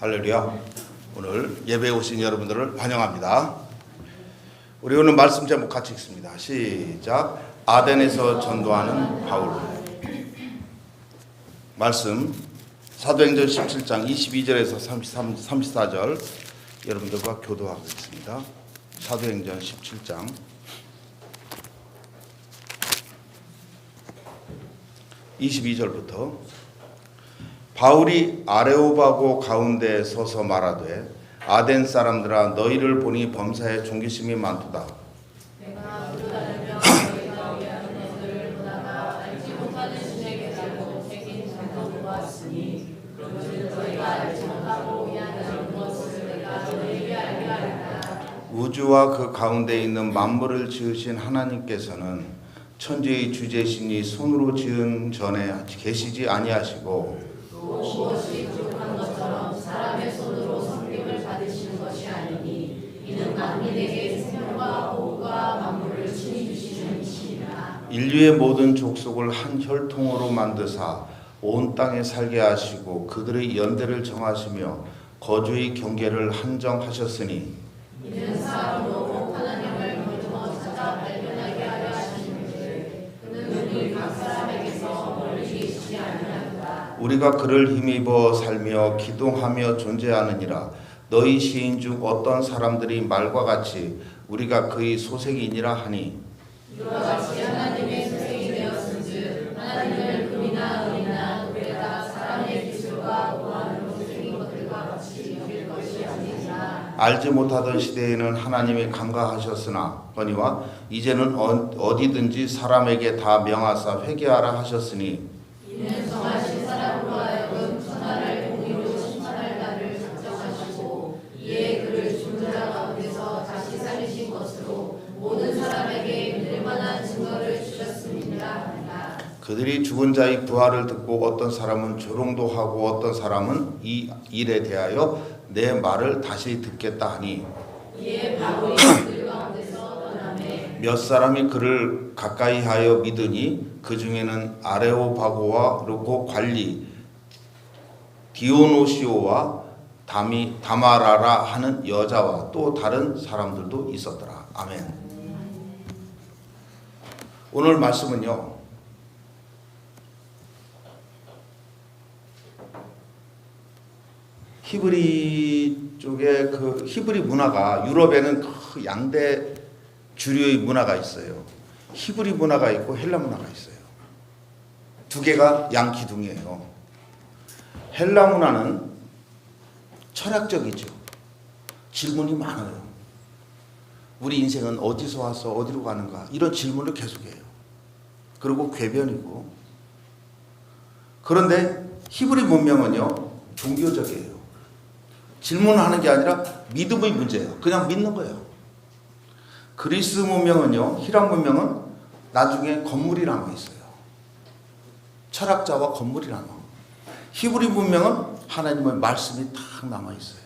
할렐루야. 오늘 예배에 오신 여러분들을 환영합니다. 우리 오늘 말씀 제목 같이 읽습니다. 시작. 아덴에서 전도하는 바울. 말씀 사도행전 17장 22절에서 34절 여러분들과 교도하고 있습니다. 사도행전 17장 22절부터 바울이 아레오바고 가운데 서서 말하되 아덴 사람들아 너희를 보니 범사에 존귀심이 많도다. 내가 부르다르며 너희가 위하는 것들을 보다가 알지 못하는 신에게 달고 책임 전도 보았으니 그것을 너희가 알지 못하고 위하는 것을 내가 너희에게 알게 하리라. 우주와 그 가운데 있는 만물을 지으신 하나님께서는 천지의 주제신이 손으로 지은 전에 계시지 아니하시고 또 무엇이 부족한 것처럼 사람의 손으로 섬김을 받으시는 것이 아니니 이는 만민에게 생명과 호흡과 만물을 친히 주시는 이시니라. 인류의 모든 족속을 한 혈통으로 만드사 온 땅에 살게 하시고 그들의 연대를 정하시며 거주의 경계를 한정하셨으니 이는 사람으로 꼭 하나님을 거두어 찾아 발견하게 하려 하시는데 그는 우리 각 사람에게서 멀리 계시지 아니하노라. 우리가 그를 힘입어 살며 기동하며 존재하느니라. 너희 시인 중 어떤 사람들이 말과 같이 우리가 그의 소색이니라 하니 이와 같이 하나님의 소생이 되었은즉 하나님을 금이나 은이나 노래나 사람의 기술과 보안으로 생긴 것들과 같이 여길 것이 아니니라. 알지 못하던 시대에는 하나님이 간과하셨으나 이제는 어디든지 사람에게 다 명하사 회개하라 하셨으니 이는 정하신 사람으로 하여금 천하를 공의로 심판할 날을 작정하시고 이에 그를 죽은 자 가운데서 다시 살리신 것으로 모든 사람에게 믿을 만한 증거를 주셨음이니라 하니라. 그들이 죽은 자의 부활을 듣고 어떤 사람은 조롱도 하고 어떤 사람은 이 일에 대하여 내 말을 다시 듣겠다 하니 이에 바울이 그들 가운데서 떠나매 몇 사람이 그를 가까이 하여 믿으니 그 중에는 아레오바고와 르고 관리 디오노시오와 다마라라 하는 여자와 또 다른 사람들도 있었더라. 아멘. 오늘 말씀은요, 히브리 쪽에 그 히브리 문화가 유럽에는 그 양대 주류의 문화가 있어요. 히브리 문화가 있고 헬라 문화가 있어요. 두 개가 양기둥이에요. 헬라 문화는 철학적이죠. 질문이 많아요. 우리 인생은 어디서 와서 어디로 가는가 이런 질문을 계속해요. 그리고 궤변이고. 그런데 히브리 문명은요 종교적이에요. 질문하는 게 아니라 믿음의 문제예요. 그냥 믿는 거예요. 그리스 문명은요, 히람 문명은 나중에 건물이 남아 있어요. 철학자와 건물이 남아. 히브리 문명은 하나님의 말씀이 딱 남아 있어요.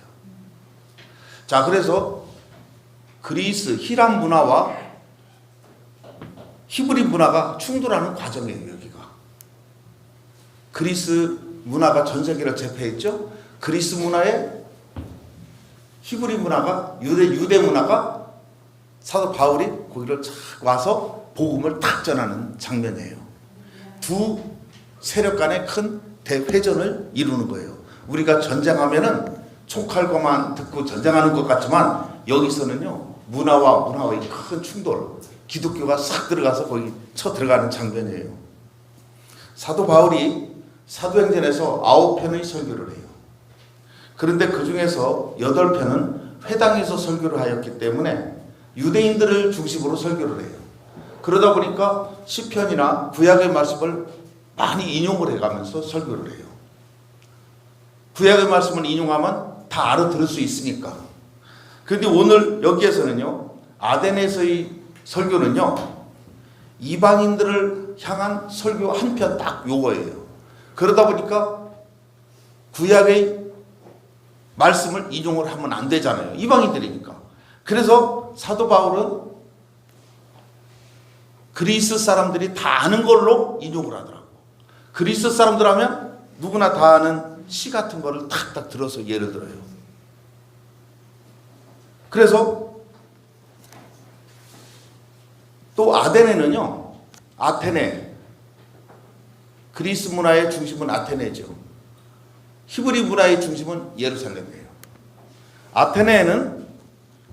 자, 그래서 그리스 히람 문화와 히브리 문화가 충돌하는 과정이에요. 여기가 그리스 문화가 전 세계를 제패했죠. 그리스 문화에 히브리 문화가 유대 문화가 사도 바울이 거기를 착 와서 복음을 딱 전하는 장면이에요. 두 세력 간의 큰 대회전을 이루는 거예요. 우리가 전쟁하면은 총칼과만 듣고 전쟁하는 것 같지만 여기서는요 문화와 문화의 큰 충돌, 기독교가 싹 들어가서 거기 쳐 들어가는 장면이에요. 사도 바울이 사도행전에서 9편의 설교를 해요. 그런데 그 중에서 8편은 회당에서 설교를 하였기 때문에 유대인들을 중심으로 설교를 해요. 그러다 보니까 시편이나 구약의 말씀을 많이 인용을 해가면서 설교를 해요. 구약의 말씀을 인용하면 다 알아들을 수 있으니까. 그런데 오늘 여기에서는요, 아덴에서의 설교는요, 이방인들을 향한 설교 한 편 딱 요거예요. 그러다 보니까 구약의 말씀을 인용을 하면 안 되잖아요. 이방인들이니까. 그래서 사도 바울은 그리스 사람들이 다 아는 걸로 인용을 하더라고. 그리스 사람들 하면 누구나 다 아는 시 같은 거를 탁탁 들어서 예를 들어요. 그래서 또 아테네는요, 아테네, 그리스 문화의 중심은 아테네죠. 히브리 문화의 중심은 예루살렘이에요. 아테네에는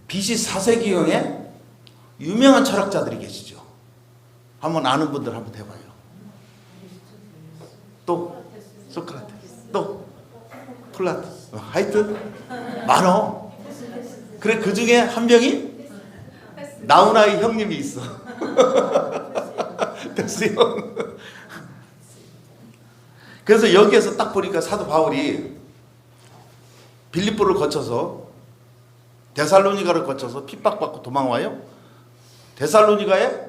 BC 4세기경에 유명한 철학자들이 계시죠. 한번 아는 분들 한번 해봐요. 또 소크라테, 또 플라토, 하여튼 많어. 그래, 그 중에 한 명이 나우나의 형님이 있어. 됐어요. 그래서 여기에서 딱 보니까 사도 바울이 빌립보를 거쳐서 데살로니가를 거쳐서 핍박받고 도망와요. 데살로니가에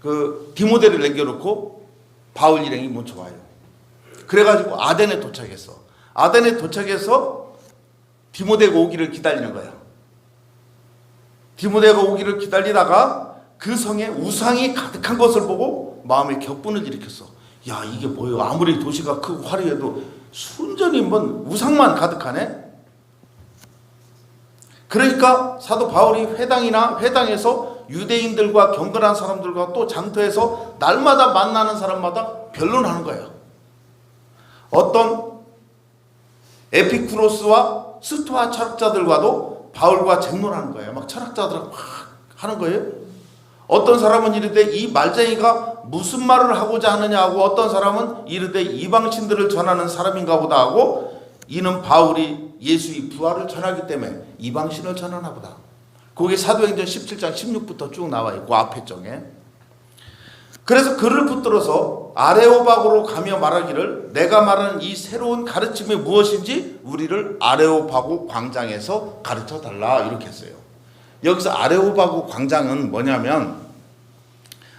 그 디모데를 남겨놓고 바울 일행이 먼저 와요. 그래가지고 아덴에 도착했어. 아덴에 도착해서 디모데가 오기를 기다리는 거야. 디모데가 오기를 기다리다가 그 성에 우상이 가득한 것을 보고 마음에 격분을 일으켰어. 야, 이게 뭐예요? 아무리 도시가 크고 화려해도 순전히 뭔 우상만 가득하네. 그러니까 사도 바울이 회당에서 유대인들과 경건한 사람들과 또 장터에서 날마다 만나는 사람마다 변론하는 거예요. 어떤 에피쿠로스와 스토아 철학자들과도 바울과 쟁론하는 거예요. 막 철학자들하고 막 하는 거예요. 어떤 사람은 이르되 이 말쟁이가 무슨 말을 하고자 하느냐 하고, 어떤 사람은 이르되 이방신들을 전하는 사람인가 보다 하고, 이는 바울이 예수의 부활을 전하기 때문에 이방신을 전하나 보다. 거기 사도행전 17장 16부터 쭉 나와 있고 앞에 쪽에. 그래서 그를 붙들어서 아레오바고로 가며 말하기를, 내가 말하는 이 새로운 가르침이 무엇인지 우리를 아레오바고 광장에서 가르쳐 달라, 이렇게 했어요. 여기서 아레오바고 광장은 뭐냐면,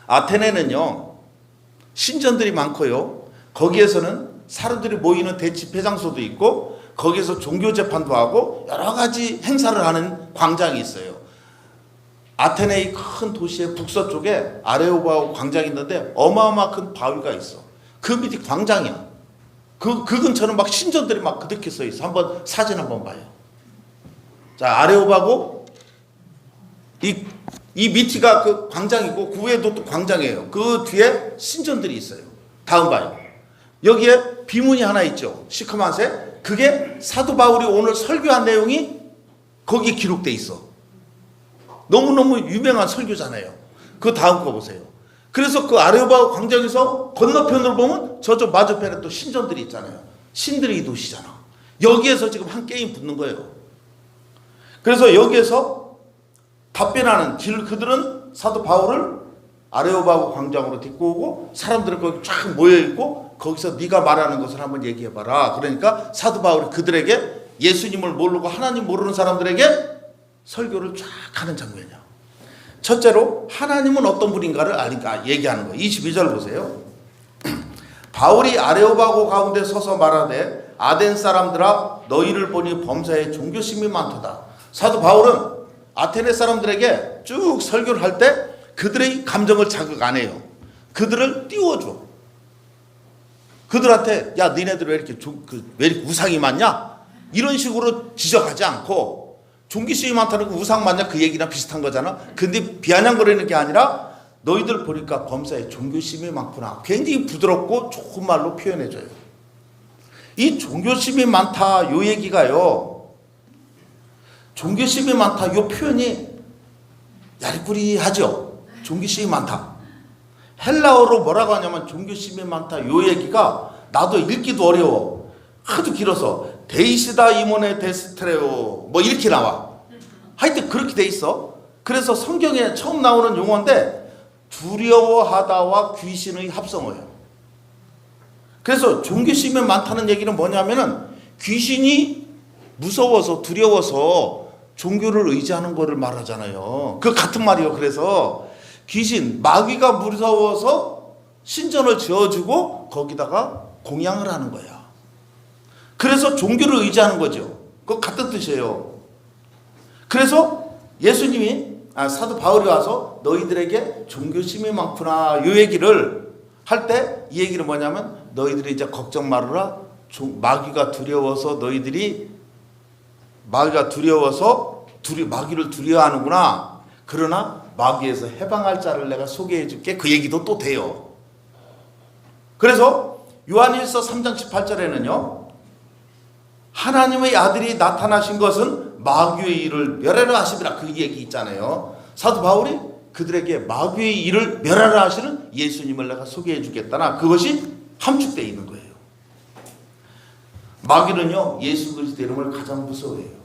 아테네는요 신전들이 많고요, 거기에서는 사람들이 모이는 대집회장소도 있고, 거기에서 종교 재판도 하고 여러 가지 행사를 하는 광장이 있어요. 아테네의 큰 도시의 북서쪽에 아레오바고 광장이 있는데 어마어마한 큰 바위가 있어. 그 밑이 광장이야. 그 근처는 막 신전들이 막 그렇게 써 있어. 한번 사진 한번 봐요. 자, 아레오바고 이 밑이가 그 광장이고, 그 위에도 또 광장이에요. 그 뒤에 신전들이 있어요. 다음 봐요. 여기에 비문이 하나 있죠. 시커먼색. 그게 사도 바울이 오늘 설교한 내용이 거기에 기록돼 있어. 너무너무 유명한 설교잖아요. 그 다음 거 보세요. 그래서 그 아레오바고 광장에서 건너편으로 보면 저쪽 맞은편에 또 신전들이 있잖아요. 신들의 도시잖아. 여기에서 지금 한 게임 붙는 거예요. 그래서 여기에서 답변하는 그들은 사도 바울을 아레오바고 광장으로 데리고 오고, 사람들은 거기 쫙 모여있고, 거기서 네가 말하는 것을 한번 얘기해봐라. 그러니까 사도 바울이 그들에게 예수님을 모르고 하나님 모르는 사람들에게 설교를 쫙 하는 장면이야. 첫째로 하나님은 어떤 분인가를 얘기하는 거예요. 22절 보세요. 바울이 아레오바고 가운데 서서 말하되, 아덴 사람들아 너희를 보니 범사에 종교심이 많도다. 사도 바울은 아테네 사람들에게 쭉 설교를 할 때 그들의 감정을 자극 안 해요. 그들을 띄워줘. 그들한테 야, 니네들 왜 이렇게 우상이 많냐? 이런 식으로 지적하지 않고, 종교심이 많다는 거 우상 많냐? 그 얘기랑 비슷한 거잖아. 근데 비아냥거리는 게 아니라, 너희들 보니까 범사에 종교심이 많구나. 굉장히 부드럽고 좋은 말로 표현해줘요. 이 종교심이 많다 요 얘기가요, 종교심이 많다 요 표현이 야리꾸리하죠. 종교심이 많다. 헬라어로 뭐라고 하냐면 종교심이 많다 요 얘기가 나도 읽기도 어려워. 하도 길어서 데이시다 이모네 데스트레오 뭐 이렇게 나와. 하여튼 그렇게 돼 있어. 그래서 성경에 처음 나오는 용어인데 두려워하다와 귀신의 합성어예요. 그래서 종교심이 많다는 얘기는 뭐냐면은 귀신이 무서워서 두려워서 종교를 의지하는 거를 말하잖아요. 그 같은 말이에요. 그래서 귀신, 마귀가 무서워서 신전을 지어주고 거기다가 공양을 하는 거야. 그래서 종교를 의지하는 거죠. 그거 같은 뜻이에요. 그래서 예수님이 사도 바울이 와서 너희들에게 종교심이 많구나 이 얘기를 할 때 이 얘기는 뭐냐면 너희들이 이제 걱정 말아라. 마귀가 두려워서 마귀를 두려워하는구나. 그러나 마귀에서 해방할 자를 내가 소개해 줄게. 그 얘기도 또 돼요. 그래서 요한일서 3장 18절에는요. 하나님의 아들이 나타나신 것은 마귀의 일을 멸하려 하심이라 그 얘기 있잖아요. 사도 바울이 그들에게 마귀의 일을 멸하려 하시는 예수님을 내가 소개해 주겠다나 그것이 함축되어 있는 거예요. 마귀는요 예수 그리스도 이름을 가장 무서워해요.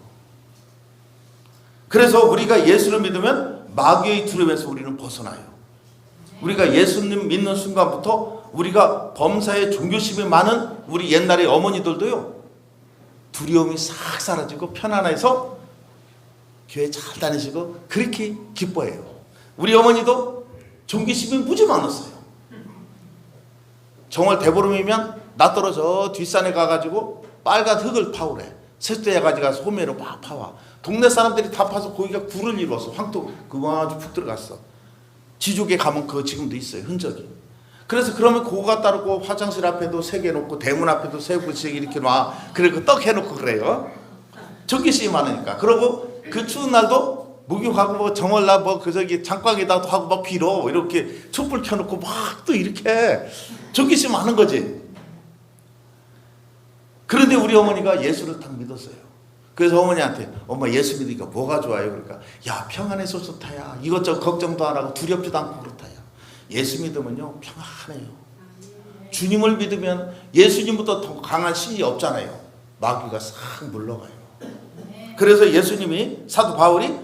그래서 우리가 예수를 믿으면 마귀의 두려움에서 우리는 벗어나요. 우리가 예수님 믿는 순간부터 우리가 범사에 종교심이 많은 우리 옛날의 어머니들도요 두려움이 싹 사라지고 편안해서 교회 잘 다니시고 그렇게 기뻐해요. 우리 어머니도 종교심이 무지 많았어요. 정월 대보름이면 나 떨어져 뒷산에 가가지고 빨간 흙을 파오래. 세수대에 가지고 소매로 막 파와. 동네 사람들이 다 파서 거기가 굴을 이루었어. 황토 그거 아주 푹 들어갔어. 지족에 가면 그거 지금도 있어요. 흔적이. 그래서 그러면 그거 갖다 놓고 화장실 앞에도 세 개 놓고 대문 앞에도 세 구씩 이렇게 놔. 그리고 떡 해놓고 그래요. 전기심이 많으니까. 그러고 그 추운 날도 목욕하고 뭐 정월날 뭐 그 저기 장광에다도 하고 막 빌어. 이렇게 촛불 켜놓고 막 또 이렇게 전기심 많은 거지. 그런데 우리 어머니가 예수를 딱 믿었어요. 그래서 어머니한테 엄마 예수 믿으니까 뭐가 좋아요? 그러니까 야 평안해서 좋다야. 이것저것 걱정도 안 하고 두렵지도 않고 그렇다야. 예수 믿으면요 평안해요. 주님을 믿으면 예수님보다 더 강한 신이 없잖아요. 마귀가 싹 물러가요. 그래서 예수님이 사도 바울이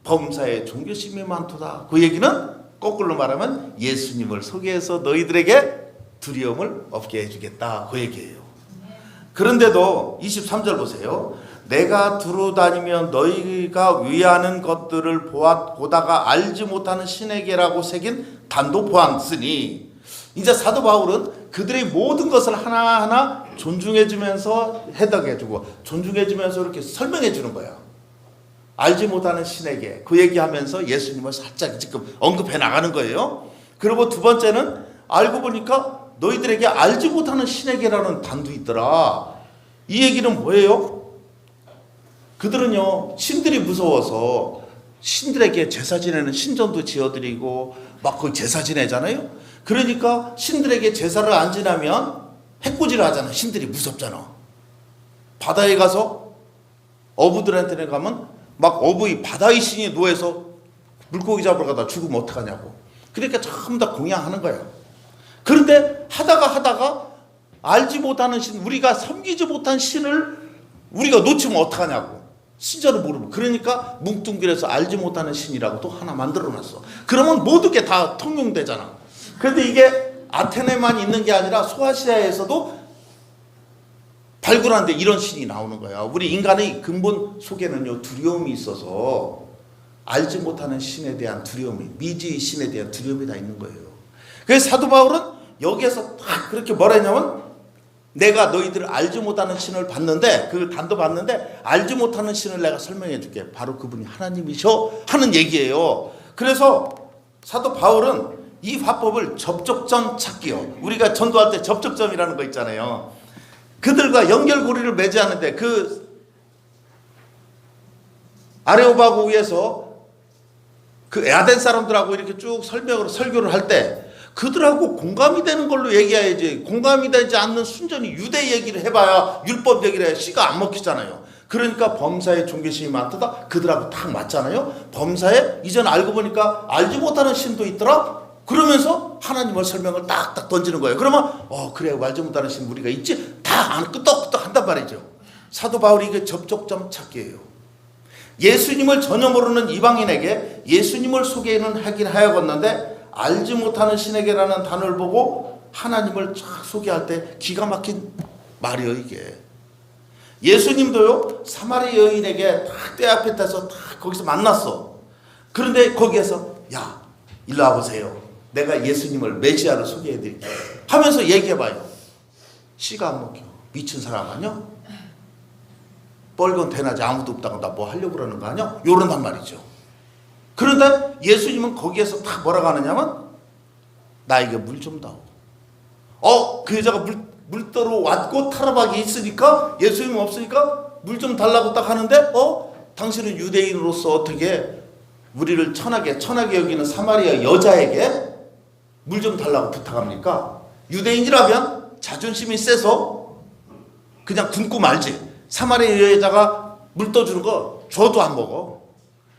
범사에 종교심이 많도다. 그 얘기는 거꾸로 말하면 예수님을 소개해서 너희들에게 두려움을 없게 해주겠다. 그 얘기예요. 그런데도 23절 보세요. 내가 두루 다니며 너희가 위하는 것들을 보다가 알지 못하는 신에게라고 새긴 단도 보았으니 이제 사도 바울은 그들의 모든 것을 하나하나 존중해주면서 해석해주고 존중해주면서 이렇게 설명해주는 거야. 알지 못하는 신에게 그 얘기하면서 예수님을 살짝 지금 언급해 나가는 거예요. 그리고 두 번째는 알고 보니까 너희들에게 알지 못하는 신에게라는 단도 있더라. 이 얘기는 뭐예요? 그들은요 신들이 무서워서 신들에게 제사 지내는 신전도 지어드리고 막 거기 제사 지내잖아요. 그러니까 신들에게 제사를 안 지나면 해코지를 하잖아. 신들이 무섭잖아. 바다에 가서 어부들한테 가면 막 어부의 바다의 신이 노예서 물고기 잡으러 가다 죽으면 어떡하냐고. 그러니까 전부 다 공양하는 거예요. 그런데 하다가 알지 못하는 신, 우리가 섬기지 못한 신을 우리가 놓치면 어떡하냐고. 신자를 모르고. 그러니까 뭉뚱그려서 알지 못하는 신이라고 또 하나 만들어놨어. 그러면 모든 게 다 통용되잖아. 그런데 이게 아테네만 있는 게 아니라 소아시아에서도 발굴하는데 이런 신이 나오는 거야. 우리 인간의 근본 속에는요 두려움이 있어서 알지 못하는 신에 대한 두려움이, 미지의 신에 대한 두려움이 다 있는 거예요. 그래서 사도 바울은 여기에서 딱 그렇게 뭐라 했냐면 내가 너희들을 알지 못하는 신을 봤는데 그 단도 봤는데 알지 못하는 신을 내가 설명해 줄게. 바로 그분이 하나님이셔 하는 얘기예요. 그래서 사도 바울은 이 화법을 접촉점 찾기요. 우리가 전도할 때 접촉점이라는 거 있잖아요. 그들과 연결고리를 맺어하는데 그 아레오바고 위에서 그 야덴 사람들하고 이렇게 쭉 설교를 할 때 그들하고 공감이 되는 걸로 얘기해야지. 공감이 되지 않는 순전히 유대 얘기를 해봐야 율법 얘기를 해야 씨가 안 먹히잖아요. 그러니까 범사에 종교심이 많다. 그들하고 딱 맞잖아요. 범사에 이전 알고 보니까 알지 못하는 신도 있더라. 그러면서 하나님을 설명을 딱딱 던지는 거예요. 그러면 그래 알지 못하는 신 우리가 있지. 다 끄떡끄떡 한단 말이죠. 사도 바울이 그 접촉점 찾기예요. 예수님을 전혀 모르는 이방인에게 예수님을 소개는 하긴 하였건데 알지 못하는 신에게라는 단어를 보고 하나님을 쫙 소개할 때 기가 막힌 말이에요. 이게 예수님도요 사마리 여인에게 딱 때 앞에 타서 딱 거기서 만났어. 그런데 거기에서 야 일로 와보세요. 내가 예수님을 메시아로 소개해드릴게 하면서 얘기해봐요. 씨가 안 먹혀. 미친 사람 아니야? 뻘건 대낮에 아무도 없다고 나 뭐 하려고 그러는 거 아니야? 요런단 말이죠. 그런데 예수님은 거기에서 딱 뭐라고 하느냐면 나에게 물 좀 다오. 그 여자가 물떠러 왔고 타락이 있으니까 예수님 없으니까 물 좀 달라고 딱 하는데 당신은 유대인으로서 어떻게 우리를 천하게 여기는 사마리아 여자에게 물 좀 달라고 부탁합니까? 유대인이라면 자존심이 세서 그냥 굶고 말지. 사마리아 여자가 물 떠주는 거 줘도 안 먹어.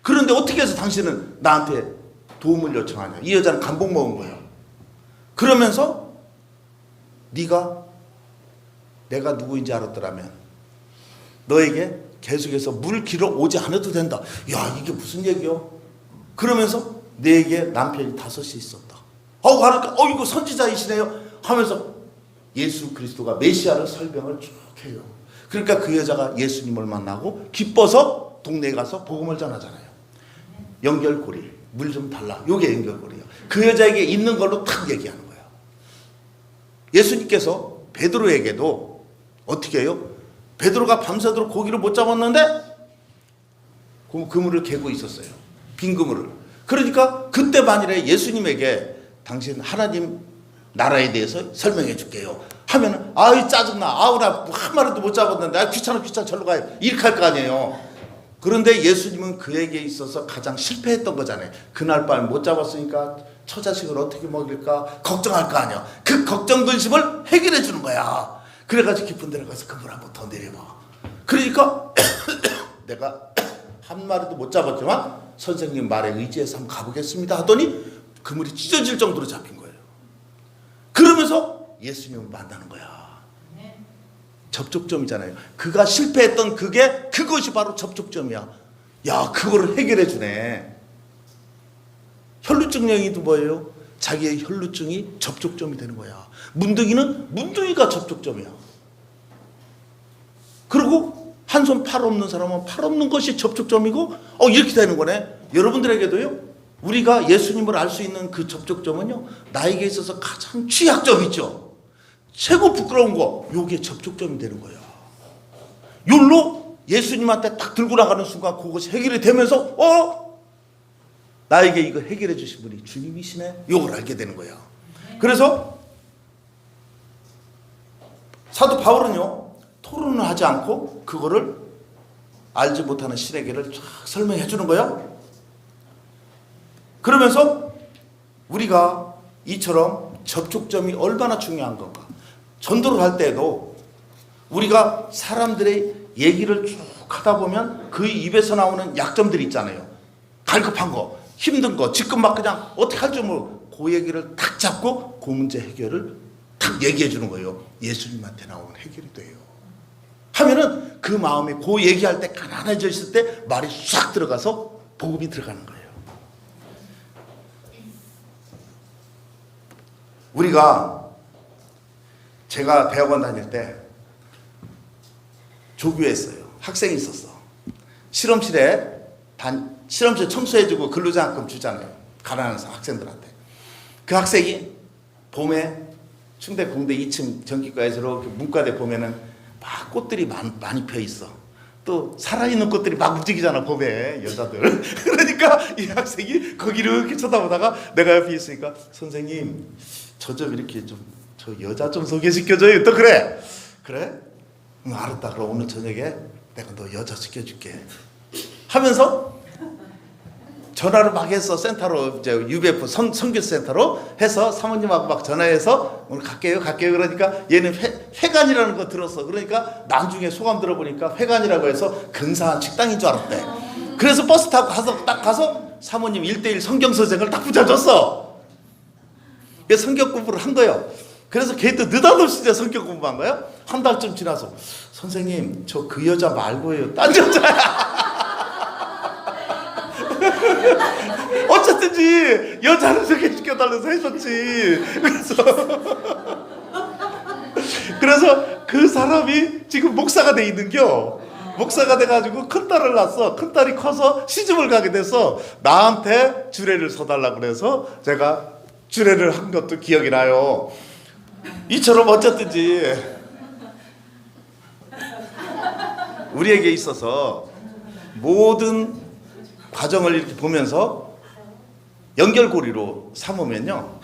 그런데 어떻게 해서 당신은 나한테 도움을 요청하냐. 이 여자는 감복 먹은 거예요. 그러면서 네가 내가 누구인지 알았더라면 너에게 계속해서 물 길어 오지 않아도 된다. 야, 이게 무슨 얘기요? 그러면서 내게 남편이 5이 있었다. 그러니까 이거 선지자이시네요 하면서 예수 그리스도가 메시아를 설명을 쭉 해요. 그러니까 그 여자가 예수님을 만나고 기뻐서 동네에 가서 복음을 전하잖아요. 연결고리, 물 좀 달라. 요게 연결고리예요. 그 여자에게 있는 걸로 탁 얘기하는 거예요. 예수님께서 베드로에게도 어떻게 해요? 베드로가 밤새도록 고기를 못 잡았는데 그물을 개고 있었어요. 빈 그물을. 그러니까 그때 만일에 예수님에게 당신 하나님 나라에 대해서 설명해 줄게요 하면은 짜증나. 나 한 마리도 못 잡았는데 귀찮아 절로 가요. 이렇게 할 거 아니에요. 그런데 예수님은 그에게 있어서 가장 실패했던 거잖아요. 그날 밤 못 잡았으니까 처자식을 어떻게 먹일까 걱정할 거 아니야. 그 걱정 근심을 해결해 주는 거야. 그래가지고 깊은 데를 가서 그물 한번 더 내려봐. 그러니까 내가 한 마리도 못 잡았지만 선생님 말에 의지해서 한번 가보겠습니다 하더니 그물이 찢어질 정도로 잡힌 거예요. 그러면서 예수님을 만나는 거야. 접촉점이잖아요. 그가 실패했던 그것이 바로 접촉점이야. 야, 그거를 해결해 주네. 혈루증 영이도 뭐예요? 자기의 혈루증이 접촉점이 되는 거야. 문둥이가 접촉점이야. 그리고 한 손 팔 없는 사람은 팔 없는 것이 접촉점이고 이렇게 되는 거네. 여러분들에게도요. 우리가 예수님을 알 수 있는 그 접촉점은요. 나에게 있어서 가장 취약점 있죠. 최고 부끄러운 거. 요게 접촉점이 되는 거야. 요로 예수님한테 딱 들고 나가는 순간 그것이 해결이 되면서 나에게 이거 해결해 주신 분이 주님이시네. 요걸 알게 되는 거야. 그래서 사도 바울은요. 토론을 하지 않고 그거를 알지 못하는 신에게를 쫙 설명해 주는 거예요. 그러면서 우리가 이처럼 접촉점이 얼마나 중요한 건가. 전도를 할 때에도 우리가 사람들의 얘기를 쭉 하다 보면 그 입에서 나오는 약점들이 있잖아요. 갈급한 거, 힘든 거, 지금 막 그냥 어떻게 할 줄 모르고 그 얘기를 탁 잡고 그 문제 해결을 탁 얘기해 주는 거예요. 예수님한테 나오는 해결이 돼요. 하면은 그 마음이 그 얘기할 때 가난해져 있을 때 말이 싹 들어가서 복음이 들어가는 거예요. 제가 대학원 다닐 때 조교했어요. 학생이 있었어. 실험실 청소해주고 근로장학금 주잖아요. 가난한 학생들한테. 그 학생이 봄에 충대 공대 2층 전기과에서 이렇게 문과대 보면은 막 꽃들이 많이 펴 있어. 또 살아있는 꽃들이 막 움직이잖아, 봄에 여자들. 그러니까 이 학생이 거기를 이렇게 쳐다보다가 내가 옆에 있으니까 선생님 저 좀 이렇게 저 여자 좀 소개시켜줘요. 또 그래? 응, 알았다. 그럼 오늘 저녁에 내가 너 여자 시켜줄게 하면서 전화를 막 해서 센터로 이제 UBF 선교센터로 해서 사모님하고 막 전화해서 오늘 갈게요. 그러니까 얘는 회관이라는 거 들었어. 그러니까 나중에 소감 들어보니까 회관이라고 해서 근사한 식당인 줄 알았대. 그래서 버스 타고 가서 사모님 1:1 성경 선생을 딱 붙여줬어. 그래서 성경 공부를 한 거예요. 그래서 걔도 느닷없이 이제 성경 공부한 거예요. 한 달쯤 지나서 선생님 저 그 여자 말고요. 딴 여자야. 어쨌든지 여자를 소개시켜달라서 해줬지. 그래서 그 사람이 지금 목사가 돼 있는겨. 목사가 돼가지고 큰딸을 낳았어. 큰딸이 커서 시집을 가게 돼서 나한테 주례를 서달라고 그래서 제가 주례를 한 것도 기억이 나요. 이처럼 어쨌든지 우리에게 있어서 모든 과정을 이렇게 보면서 연결고리로 삼으면요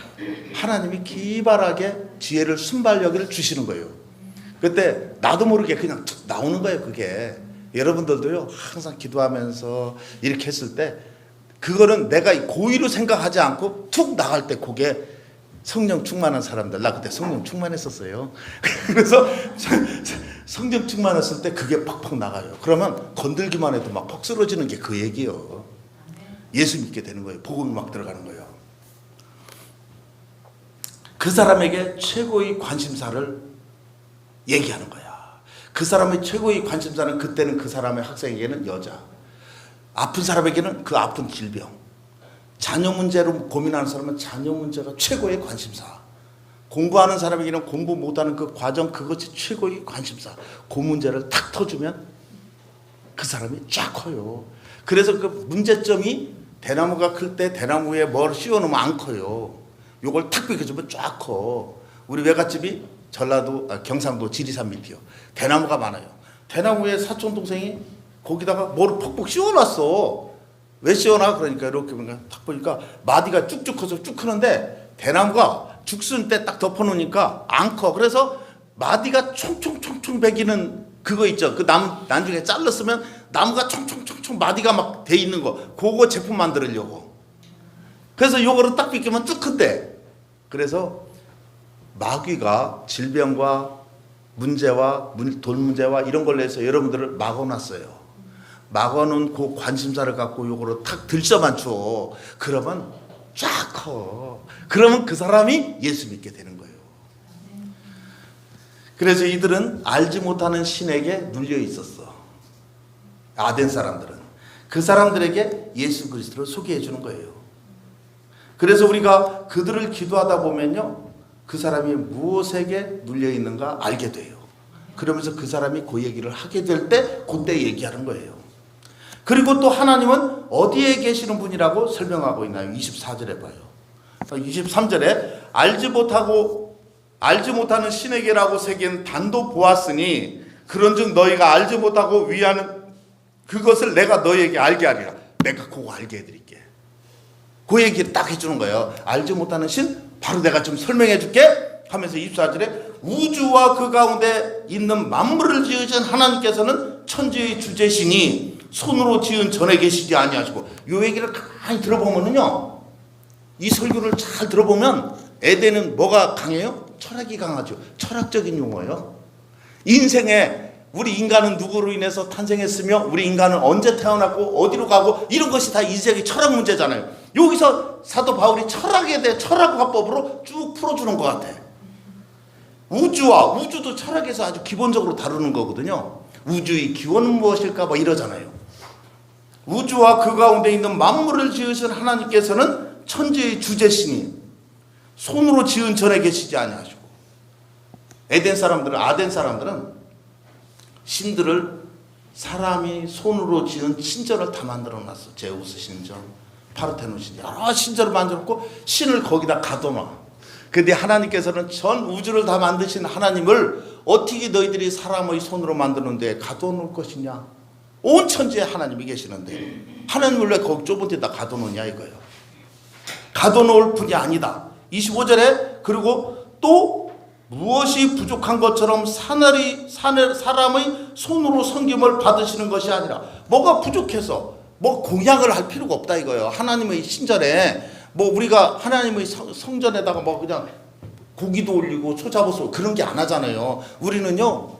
하나님이 기발하게 지혜를 순발력을 주시는 거예요. 그때 나도 모르게 그냥 툭 나오는 거예요. 그게 여러분들도요 항상 기도하면서 이렇게 했을 때 그거는 내가 고의로 생각하지 않고 툭 나갈 때 그게 성령 충만한 사람들. 나 그때 성령 충만했었어요. 그래서 성령 충만했을 때 그게 팍팍 나가요. 그러면 건들기만 해도 막 퍽 쓰러지는 게 그 얘기예요. 예수 믿게 되는 거예요. 복음이 막 들어가는 거예요. 그 사람에게 최고의 관심사를 얘기하는 거야. 그 사람의 최고의 관심사는 그때는 그 사람의 학생에게는 여자, 아픈 사람에게는 그 아픈 질병, 자녀 문제로 고민하는 사람은 자녀 문제가 최고의 관심사, 공부하는 사람에게는 공부 못하는 그 과정, 그것이 최고의 관심사. 그 문제를 탁 터주면 그 사람이 쫙 커요. 그래서 그 문제점이 대나무가 클 때 대나무에 뭘 씌워놓으면 안 커요. 요걸 탁 비켜주면 쫙 커. 우리 외갓집이 전라도 경상도 지리산 밑이요. 대나무가 많아요. 대나무에 사촌 동생이 거기다가 뭐를 퍽퍽 씌워놨어. 왜 씌워놔? 그러니까 이렇게 딱 보니까 마디가 쭉쭉 커서 쭉 크는데 대나무가 죽순 때 딱 덮어놓으니까 안 커. 그래서 마디가 총총총총 베기는 그거 있죠. 그 나무 나중에 잘랐으면 나무가 총총총총 마디가 막 돼 있는 거. 그거 제품 만들려고. 그래서 요거를 딱 비키면 쭉 큰데. 그래서 마귀가 질병과 문제와 돌 문제와 이런 걸로 해서 여러분들을 막아놨어요. 막아놓은 그 관심사를 갖고 요거를 탁 들쳐만 줘. 그러면 쫙 커. 그러면 그 사람이 예수 믿게 되는 거예요. 그래서 이들은 알지 못하는 신에게 눌려 있었어. 아덴 사람들은. 그 사람들에게 예수 그리스도를 소개해 주는 거예요. 그래서 우리가 그들을 기도하다 보면요, 그 사람이 무엇에게 눌려 있는가 알게 돼요. 그러면서 그 사람이 그 얘기를 하게 될 때 그때 얘기하는 거예요. 그리고 또 하나님은 어디에 계시는 분이라고 설명하고 있나요? 24절에 봐요. 23절에 알지 못하는 신에게라고 새긴 단도 보았으니 그런즉 너희가 알지 못하고 위하는 그것을 내가 너희에게 알게 하리라. 내가 그거 알게 해드릴게. 그 얘기를 딱 해주는 거예요. 알지 못하는 신 바로 내가 좀 설명해 줄게 하면서 24절에 우주와 그 가운데 있는 만물을 지으신 하나님께서는 천지의 주제시니 손으로 지은 전에 계시지 아니하시고. 이 얘기를 가만히 들어보면은요, 이 설교를 잘 들어보면 에덴은 뭐가 강해요? 철학이 강하죠. 철학적인 용어예요. 인생에 우리 인간은 누구로 인해서 탄생했으며 우리 인간은 언제 태어났고 어디로 가고 이런 것이 다 인생의 철학 문제잖아요. 여기서 사도 바울이 철학에 대해 철학화법으로 쭉 풀어주는 것 같아. 우주도 철학에서 아주 기본적으로 다루는 거거든요. 우주의 기원은 무엇일까 뭐 이러잖아요. 우주와 그 가운데 있는 만물을 지으신 하나님께서는 천지의 주제시니 손으로 지은 전에 계시지 아니하시고. 아덴 사람들은 신들을 사람이 손으로 지은 신전을 다 만들어놨어. 제우스 신전, 파르테논 신전, 여러 신전을 만들었고 신을 거기다 가둬놔. 근데 하나님께서는 전 우주를 다 만드신 하나님을 어떻게 너희들이 사람의 손으로 만드는데 가둬놓을 것이냐? 온 천지에 하나님이 계시는데 하나님을 왜 거기 좁은 데다 가둬놓냐 이거예요. 가둬놓을 뿐이 아니다. 25절에 그리고 또 무엇이 부족한 것처럼 사람의 손으로 섬김을 받으시는 것이 아니라 뭐가 부족해서 뭐 공약을 할 필요가 없다 이거예요. 하나님의 신전에 뭐 우리가 하나님의 성전에다가 뭐 그냥 고기도 올리고 소 잡아서 그런 게 안 하잖아요. 우리는요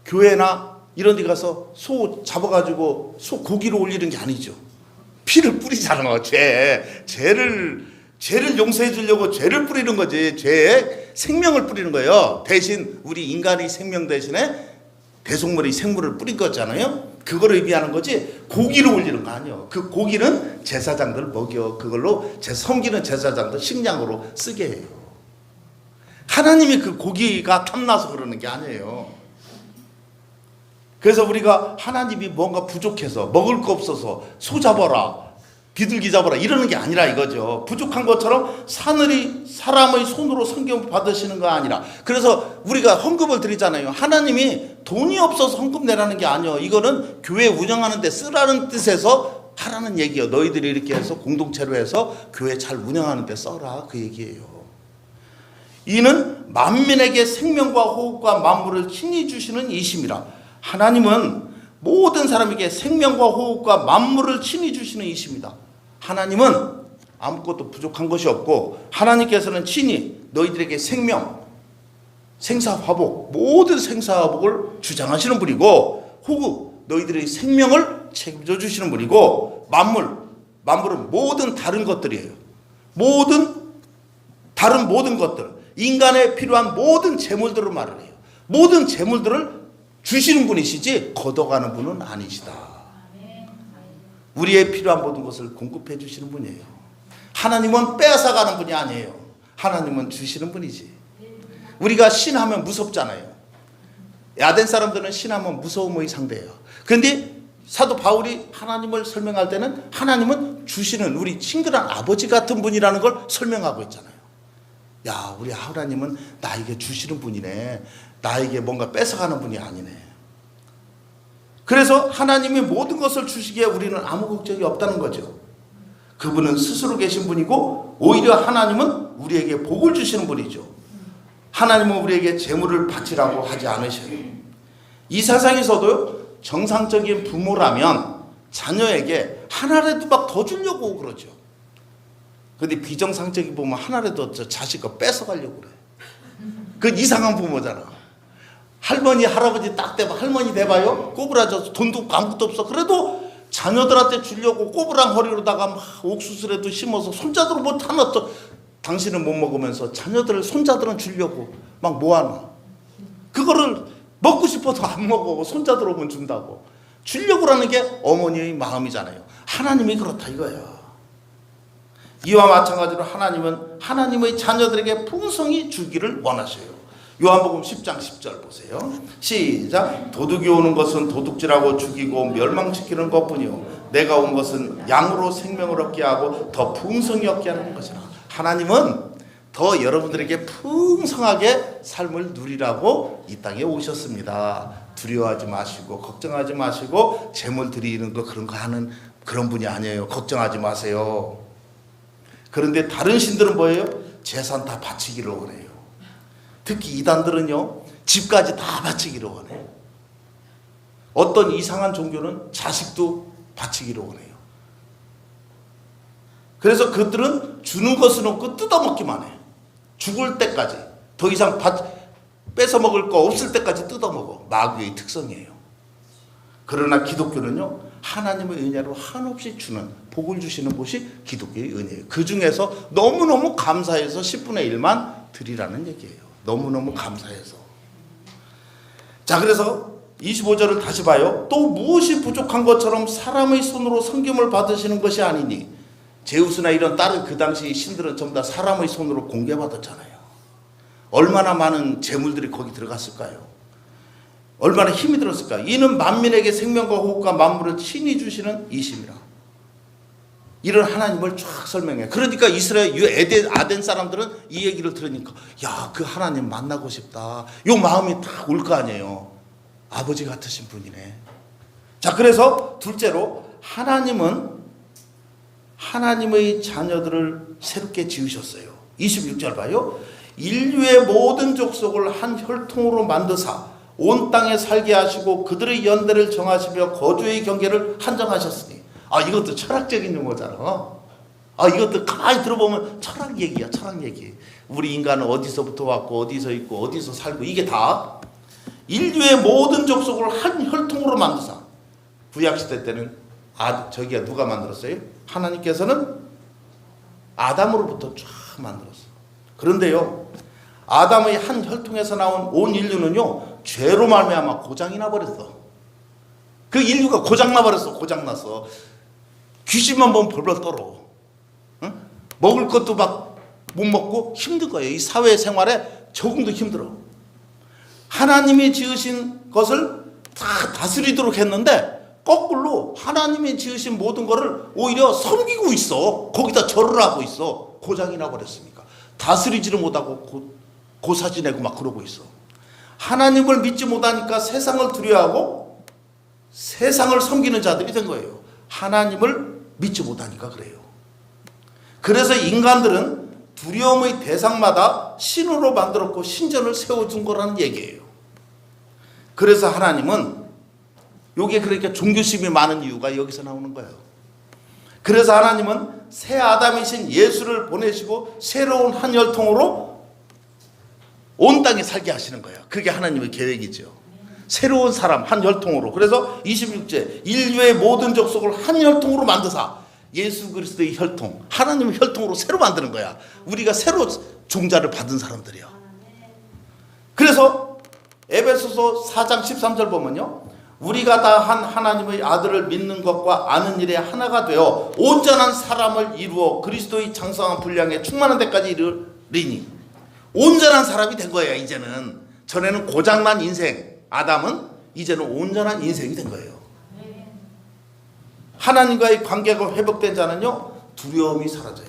교회나 이런 데 가서 소 잡아가지고 소 고기를 올리는 게 아니죠. 피를 뿌리잖아요. 죄를 용서해 주려고 죄를 뿌리는 거지. 죄에 생명을 뿌리는 거예요. 대신 우리 인간의 생명 대신에 대속물의 생물을 뿌린 거잖아요. 그걸 의미하는 거지 고기를 올리는 거 아니에요. 그 고기는 제사장들 먹여. 그걸로 섬기는 제사장들 식량으로 쓰게 해요. 하나님이 그 고기가 탐나서 그러는 게 아니에요. 그래서 우리가 하나님이 뭔가 부족해서 먹을 거 없어서 소 잡아라, 비둘기 잡아라 이러는 게 아니라 이거죠. 부족한 것처럼 사람의 손으로 섬김 받으시는 거 아니라. 그래서 우리가 헌금을 드리잖아요. 하나님이 돈이 없어서 헌금 내라는 게 아니에요. 이거는 교회 운영하는 데 쓰라는 뜻에서 하라는 얘기예요. 너희들이 이렇게 해서 공동체로 해서 교회 잘 운영하는 데 써라 그 얘기예요. 이는 만민에게 생명과 호흡과 만물을 친히 주시는 이심이라. 하나님은 모든 사람에게 생명과 호흡과 만물을 친히 주시는 이십니다. 하나님은 아무것도 부족한 것이 없고 하나님께서는 친히 너희들에게 생명, 생사화복, 모든 생사화복을 주장하시는 분이고, 호흡, 너희들의 생명을 책임져 주시는 분이고, 만물은 모든 다른 것들이에요. 다른 모든 것들, 인간에 필요한 모든 재물들을 말을 해요. 모든 재물들을 주시는 분이시지 걷어가는 분은 아니시다. 우리의 필요한 모든 것을 공급해 주시는 분이에요. 하나님은 빼앗아가는 분이 아니에요. 하나님은 주시는 분이지. 우리가 신하면 무섭잖아요. 야덴 사람들은 신하면 무서움의 상대예요. 그런데 사도 바울이 하나님을 설명할 때는 하나님은 주시는 우리 친근한 아버지 같은 분이라는 걸 설명하고 있잖아요. 야, 우리 하나님은 나에게 주시는 분이네. 나에게 뭔가 뺏어가는 분이 아니네. 그래서 하나님이 모든 것을 주시기에 우리는 아무 걱정이 없다는 거죠. 그분은 스스로 계신 분이고, 오히려 하나님은 우리에게 복을 주시는 분이죠. 하나님은 우리에게 재물을 바치라고 하지 않으셔요. 이 세상에서도 정상적인 부모라면 자녀에게 하나라도 막 더 주려고 그러죠. 근데 비정상적인 부모는 하나라도 저 자식 거 뺏어가려고 그래. 그건 이상한 부모잖아. 할머니 할아버지 딱 대봐, 할머니 대봐요, 꼬부라져서 돈도 없고 아무것도 없어. 그래도 자녀들한테 주려고 꼬부랑 허리로다가 막 옥수수라도 심어서 손자들 뭐 하나 또 당신은 못 먹으면서 자녀들을, 손자들은 주려고 막 모아놔. 그거를 먹고 싶어도 안 먹어. 손자들 오면 준다고. 주려고 하는 게 어머니의 마음이잖아요. 하나님이 그렇다 이거예요. 이와 마찬가지로 하나님은 하나님의 자녀들에게 풍성히 주기를 원하셔요. 요한복음 10장 10절 보세요. 시작. 도둑이 오는 것은 도둑질하고 죽이고 멸망시키는 것뿐이요 내가 온 것은 양으로 생명을 얻게 하고 더 풍성히 얻게 하는 것이라. 하나님은 더 여러분들에게 풍성하게 삶을 누리라고 이 땅에 오셨습니다. 두려워하지 마시고 걱정하지 마시고 재물 드리는 거 그런 거 하는 그런 분이 아니에요. 걱정하지 마세요. 그런데 다른 신들은 뭐예요? 재산 다 바치기를 원해요. 특히 이단들은요, 집까지 다 바치기를 원해요. 어떤 이상한 종교는 자식도 바치기를 원해요. 그래서 그들은 주는 것은 없고 뜯어먹기만 해. 죽을 때까지. 더 이상 뺏어 먹을 거 없을 때까지 뜯어먹어. 마귀의 특성이에요. 그러나 기독교는요, 하나님의 은혜로 한없이 주는, 복을 주시는 곳이 기독교의 은혜예요. 그 중에서 너무너무 감사해서 10분의 1만 드리라는 얘기예요. 너무너무 감사해서. 자, 그래서 25절을 다시 봐요. 또 무엇이 부족한 것처럼 사람의 손으로 섬김을 받으시는 것이 아니니. 제우스나 이런 다른 그 당시 신들은 전부 다 사람의 손으로 공개받았잖아요. 얼마나 많은 재물들이 거기 들어갔을까요? 얼마나 힘이 들었을까요? 이는 만민에게 생명과 호흡과 만물을 친히 주시는 이심이라. 이런 하나님을 쫙 설명해. 그러니까 이스라엘 아덴 사람들은 이 얘기를 들으니까 야, 그 하나님 만나고 싶다. 요 마음이 딱 올 거 아니에요. 아버지 같으신 분이네. 자, 그래서 둘째로 하나님은 하나님의 자녀들을 새롭게 지으셨어요. 26절 봐요. 인류의 모든 족속을 한 혈통으로 만드사 온 땅에 살게 하시고 그들의 연대를 정하시며 거주의 경계를 한정하셨으니. 아, 이것도 철학적인 용어잖아. 이것도 가만히 들어보면 철학 얘기야, 철학 얘기. 우리 인간은 어디서부터 왔고 어디서 있고 어디서 살고 이게 다 인류의 모든 족속을 한 혈통으로 만드사. 구약시대 때는 저기가 누가 만들었어요? 하나님께서는 아담으로부터 쫙 만들었어. 그런데요, 아담의 한 혈통에서 나온 온 인류는요, 죄로 말미암아 고장이 나버렸어. 그 인류가 고장나버렸어. 고장났어. 귀신만 보면 벌벌 떨어. 응? 먹을 것도 막 못 먹고 힘든 거예요. 이 사회생활에 적응도 힘들어. 하나님이 지으신 것을 다 다스리도록 했는데 거꾸로 하나님이 지으신 모든 것을 오히려 섬기고 있어. 거기다 절을 하고 있어. 고장이 나버렸으니까. 다스리지를 못하고 고사지내고 막 그러고 있어. 하나님을 믿지 못하니까 세상을 두려워하고 세상을 섬기는 자들이 된 거예요. 하나님을 믿지 못하니까 그래요. 그래서 인간들은 두려움의 대상마다 신으로 만들었고 신전을 세워준 거라는 얘기예요. 그래서 하나님은 요게 그러니까 종교심이 많은 이유가 여기서 나오는 거예요. 그래서 하나님은 새 아담이신 예수를 보내시고 새로운 한 혈통으로 온 땅에 살게 하시는 거예요. 그게 하나님의 계획이죠. 새로운 사람 한 혈통으로. 그래서 26제 인류의 모든 족속을 한 혈통으로 만드사 예수 그리스도의 혈통, 하나님의 혈통으로 새로 만드는 거야. 우리가 새로 종자를 받은 사람들이야. 그래서 에베소서 4장 13절 보면요, 우리가 다 한 하나님의 아들을 믿는 것과 아는 일에 하나가 되어 온전한 사람을 이루어 그리스도의 장성한 분량에 충만한 데까지 이르리니, 온전한 사람이 된 거예요. 이제는. 전에는 고장난 인생 아담은 이제는 온전한 인생이 된 거예요. 하나님과의 관계가 회복된 자는요, 두려움이 사라져요.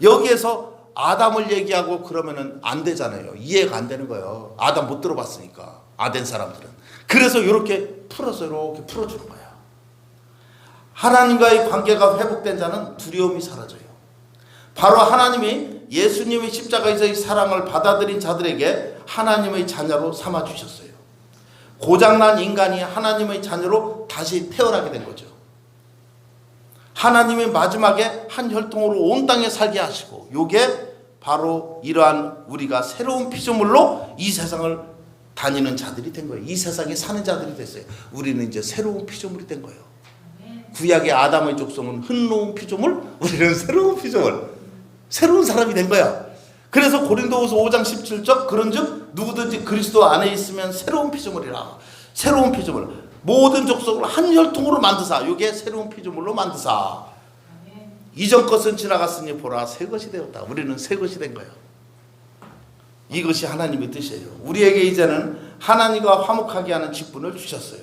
여기에서 아담을 얘기하고 그러면은 안 되잖아요. 이해가 안 되는 거예요. 아담 못 들어봤으니까, 아덴 사람들은. 그래서 이렇게 풀어서 이렇게 풀어주는 거야. 하나님과의 관계가 회복된 자는 두려움이 사라져요. 바로 하나님이 예수님의 십자가에서의 사랑을 받아들인 자들에게 하나님의 자녀로 삼아주셨어요. 고장난 인간이 하나님의 자녀로 다시 태어나게 된 거죠. 하나님이 마지막에 한 혈통으로 온 땅에 살게 하시고, 요게 바로 이러한 우리가 새로운 피조물로 이 세상을 다니는 자들이 된 거예요. 이 세상에 사는 자들이 됐어요. 우리는 이제 새로운 피조물이 된 거예요. 구약의 아담의 족속은 흠놓은 피조물, 우리는 새로운 피조물, 새로운 사람이 된 거야. 그래서 고린도후서 5장 17절 그런즉 누구든지 그리스도 안에 있으면 새로운 피조물이라. 새로운 피조물, 모든 족속을 한 혈통으로 만드사, 이게 새로운 피조물로 만드사. 이전 것은 지나갔으니 보라 새 것이 되었다. 우리는 새 것이 된 거예요. 이것이 하나님의 뜻이에요. 우리에게 이제는 하나님과 화목하게 하는 직분을 주셨어요.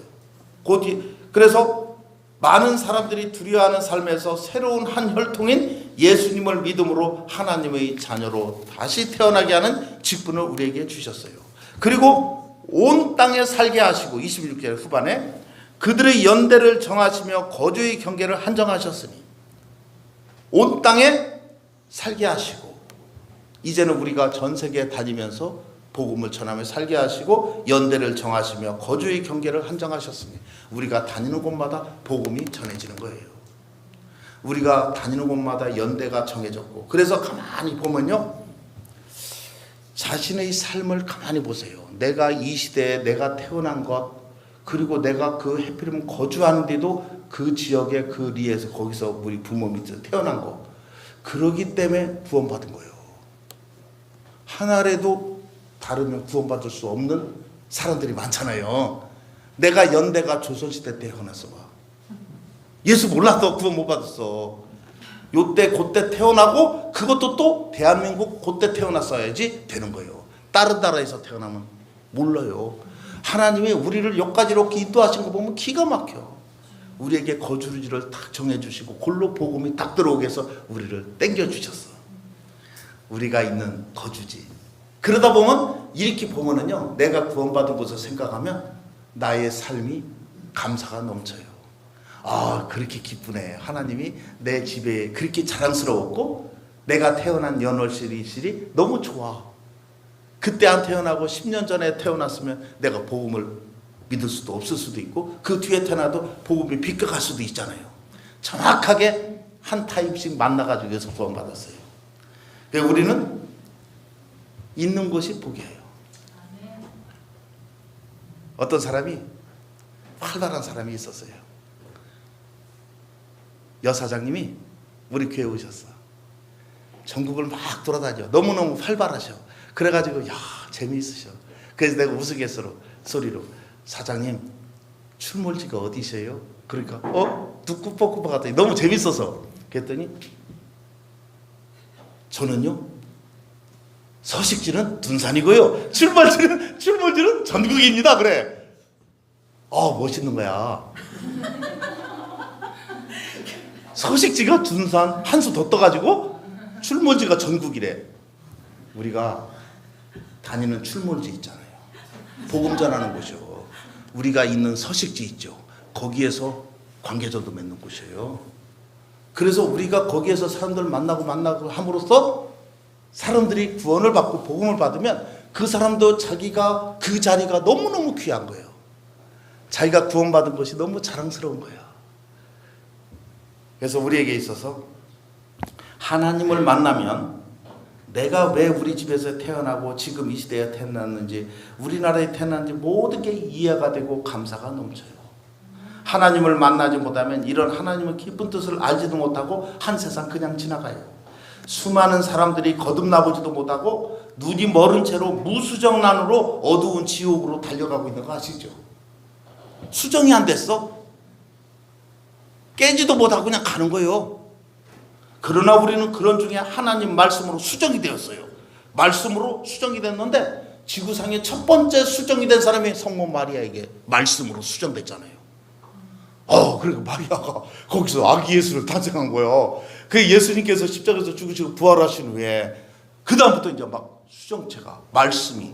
그래서 많은 사람들이 두려워하는 삶에서 새로운 한 혈통인 예수님을 믿음으로 하나님의 자녀로 다시 태어나게 하는 직분을 우리에게 주셨어요. 그리고 온 땅에 살게 하시고 26절 후반에 그들의 연대를 정하시며 거주의 경계를 한정하셨으니, 온 땅에 살게 하시고, 이제는 우리가 전 세계에 다니면서 복음을 전하며 살게 하시고 연대를 정하시며 거주의 경계를 한정하셨으니, 우리가 다니는 곳마다 복음이 전해지는 거예요. 우리가 다니는 곳마다 연대가 정해졌고, 그래서 가만히 보면요, 자신의 삶을 가만히 보세요. 내가 이 시대에 내가 태어난 것, 그리고 내가 그 해필이면 거주하는데도 그 지역의 그 리에서 거기서 우리 부모 밑에서 태어난 거, 그러기 때문에 구원받은 거예요. 하나라도 다르면 구원받을 수 없는 사람들이 많잖아요. 내가 연대가 조선시대 때 태어났어 봐. 예수 몰라서 구원 못 받았어. 요때 그때 태어나고, 그것도 또 대한민국 그때 태어났어야지 되는 거예요. 다른 나라에서 태어나면 몰라요. 하나님이 우리를 여기까지 이렇게 인도하신 거 보면 기가 막혀. 우리에게 거주지를 딱 정해주시고 골로 복음이 딱 들어오게 해서 우리를 땡겨주셨어. 우리가 있는 거주지. 그러다 보면 이렇게 보면은요, 내가 구원받은 것을 생각하면 나의 삶이 감사가 넘쳐요. 아, 그렇게 기쁘네. 하나님이 내 집에 그렇게 자랑스러웠고, 내가 태어난 연월실이 너무 좋아. 그때 안 태어나고 10년 전에 태어났으면 내가 복음을 믿을 수도 없을 수도 있고, 그 뒤에 태어나도 복음이 비껴갈 수도 있잖아요. 정확하게 한 타임씩 만나가지고 여기서 구원받았어요. 그래서 우리는 있는 곳이 복이에요. 어떤 사람이, 활발한 사람이 있었어요. 여사장님이 우리 교회에 오셨어. 전국을 막 돌아다녀. 너무너무 활발하셔. 그래가지고 야, 재미있으셔. 그래서 내가 우스갯소리로 사장님 출몰지가 어디세요? 그러니까 뚝구뻑구뻑 갔더니 너무 재밌어서 그랬더니 저는요 서식지는 둔산이고요 출몰지는 전국입니다. 그래. 멋있는 거야. 서식지가 둔산, 한 수 더 떠가지고 출몰지가 전국이래. 우리가 다니는 출몰지 있잖아요. 복음 전하는 곳이요. 우리가 있는 서식지 있죠. 거기에서 관계전도 맺는 곳이에요. 그래서 우리가 거기에서 사람들 만나고 함으로써 사람들이 구원을 받고 복음을 받으면 그 사람도 자기가 그 자리가 너무너무 귀한 거예요. 자기가 구원받은 것이 너무 자랑스러운 거예요. 그래서 우리에게 있어서 하나님을 만나면 내가 왜 우리 집에서 태어나고 지금 이 시대에 태어났는지, 우리나라에 태어났는지 모든 게 이해가 되고 감사가 넘쳐요. 하나님을 만나지 못하면 이런 하나님의 깊은 뜻을 알지도 못하고 한 세상 그냥 지나가요. 수많은 사람들이 거듭나보지도 못하고 눈이 멀은 채로 무수정란으로 어두운 지옥으로 달려가고 있는 거 아시죠? 수정이 안 됐어. 깨지도 못하고 그냥 가는 거예요. 그러나 우리는 그런 중에 하나님 말씀으로 수정이 되었어요. 말씀으로 수정이 됐는데 지구상의 첫 번째 수정이 된 사람이 성모 마리아에게 말씀으로 수정됐잖아요. 그러니까 마리아가 거기서 아기 예수를 탄생한 거예요. 그 예수님께서 십자가에서 죽으시고 부활하신 후에 그 다음부터 이제 막 수정체가 말씀이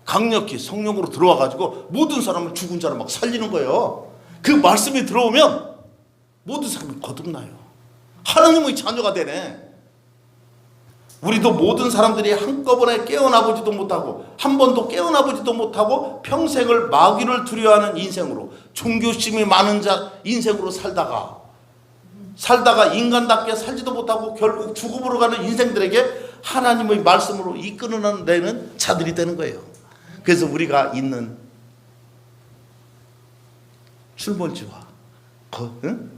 강력히 성령으로 들어와 가지고 모든 사람을 죽은 자를 막 살리는 거예요. 그 말씀이 들어오면 모든 사람이 거듭나요. 하나님의 자녀가 되네. 우리도 모든 사람들이 한꺼번에 깨어나보지도 못하고 한 번도 깨어나보지도 못하고 평생을 마귀를 두려워하는 인생으로, 종교심이 많은 자 인생으로 살다가 인간답게 살지도 못하고 결국 죽음으로 가는 인생들에게 하나님의 말씀으로 이끌어내는 자들이 되는 거예요. 그래서 우리가 있는 출몰지와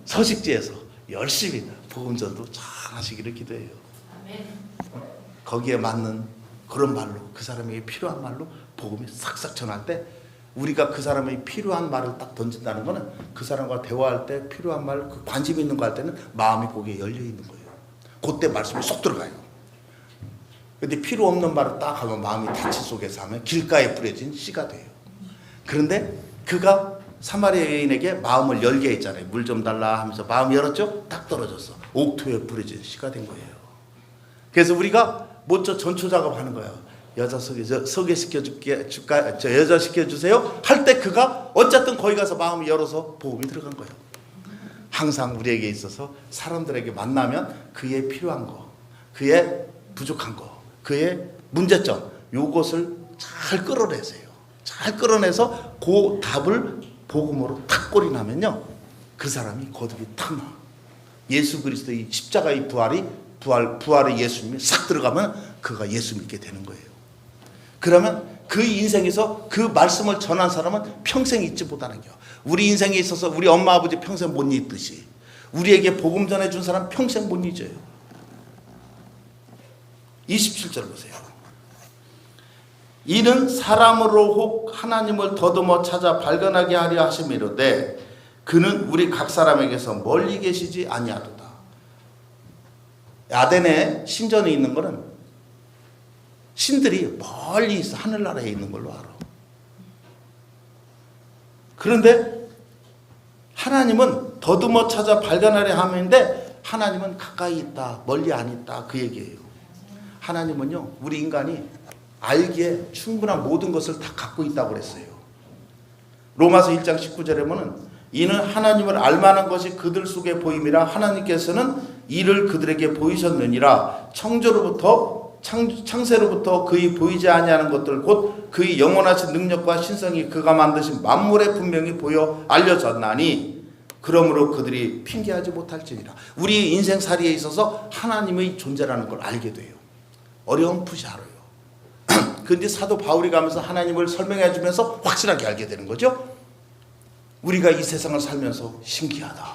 서식지에서 열심히 복음전도 잘 하시기를 기도해요. 거기에 맞는 그런 말로, 그 사람에게 필요한 말로 복음이 싹싹 전할 때, 우리가 그 사람에게 필요한 말을 딱 던진다는 거는 그 사람과 대화할 때 필요한 말, 그 관심 있는 거 할 때는 마음이 거기에 열려 있는 거예요. 그때 말씀이 쏙 들어가요. 근데 필요 없는 말을 딱 하면 마음이 다치 속에서 하면 길가에 뿌려진 씨가 돼요. 그런데 그가 사마리아 여인에게 마음을 열게 했잖아요. 물 좀 달라 하면서 마음 열었죠? 딱 떨어졌어. 옥토에 뿌려진 씨가 된 거예요. 그래서 우리가 먼저 전초 작업하는 거예요. 여자 여자 시켜주세요 할 때 그가 어쨌든 거기 가서 마음을 열어서 복음이 들어간 거예요. 항상 우리에게 있어서 사람들에게 만나면 그의 필요한 거, 그의 부족한 거, 그의 문제점, 요것을 잘 끌어내세요. 잘 끌어내서 그 답을 복음으로 탁 꼬리나면요, 그 사람이 거듭이 탁 나. 예수 그리스도의 십자가의 부활의 예수님이 싹 들어가면 그가 예수 믿게 되는 거예요. 그러면 그 인생에서 그 말씀을 전한 사람은 평생 잊지 못하는 거예요. 우리 인생에 있어서 우리 엄마 아버지 평생 못 잊듯이 우리에게 복음 전해준 사람 평생 못 잊어요. 27절 보세요. 이는 사람으로 혹 하나님을 더듬어 찾아 발견하게 하려 하심이로되 그는 우리 각 사람에게서 멀리 계시지 아니하도다. 야덴의 신전에 있는 거는 신들이 멀리 있어, 하늘나라에 있는 걸로 알아. 그런데 하나님은 더듬어 찾아 발견하려 함인데 하나님은 가까이 있다, 멀리 안 있다, 그 얘기예요. 하나님은요, 우리 인간이 알기에 충분한 모든 것을 다 갖고 있다고 그랬어요. 로마서 1장 19절에 보면 이는 하나님을 알만한 것이 그들 속에 보임이라 하나님께서는 이를 그들에게 보이셨느니라. 창세로부터 그의 보이지 아니하는 것들 곧 그의 영원하신 능력과 신성이 그가 만드신 만물에 분명히 보여 알려졌나니 그러므로 그들이 핑계하지 못할지니라. 우리 인생살이에 있어서 하나님의 존재라는 걸 알게 돼요. 어려움풋이 알아요. 그런데 사도 바울이 가면서 하나님을 설명해 주면서 확실하게 알게 되는 거죠. 우리가 이 세상을 살면서 신기하다.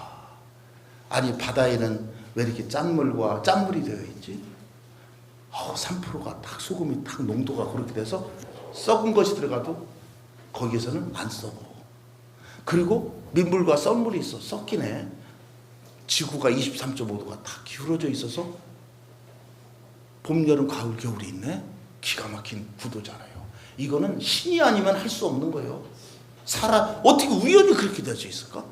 아니 바다에는 왜 이렇게 짠물이 되어 있지? 3%가 딱 소금이 딱 농도가 그렇게 돼서 썩은 것이 들어가도 거기에서는 안 썩어. 그리고 민물과 썰물이 있어. 썩기네. 지구가 23.5도가 다 기울어져 있어서 봄, 여름, 가을, 겨울이 있네. 기가 막힌 구도잖아요. 이거는 신이 아니면 할 수 없는 거예요. 어떻게 우연히 그렇게 될 수 있을까?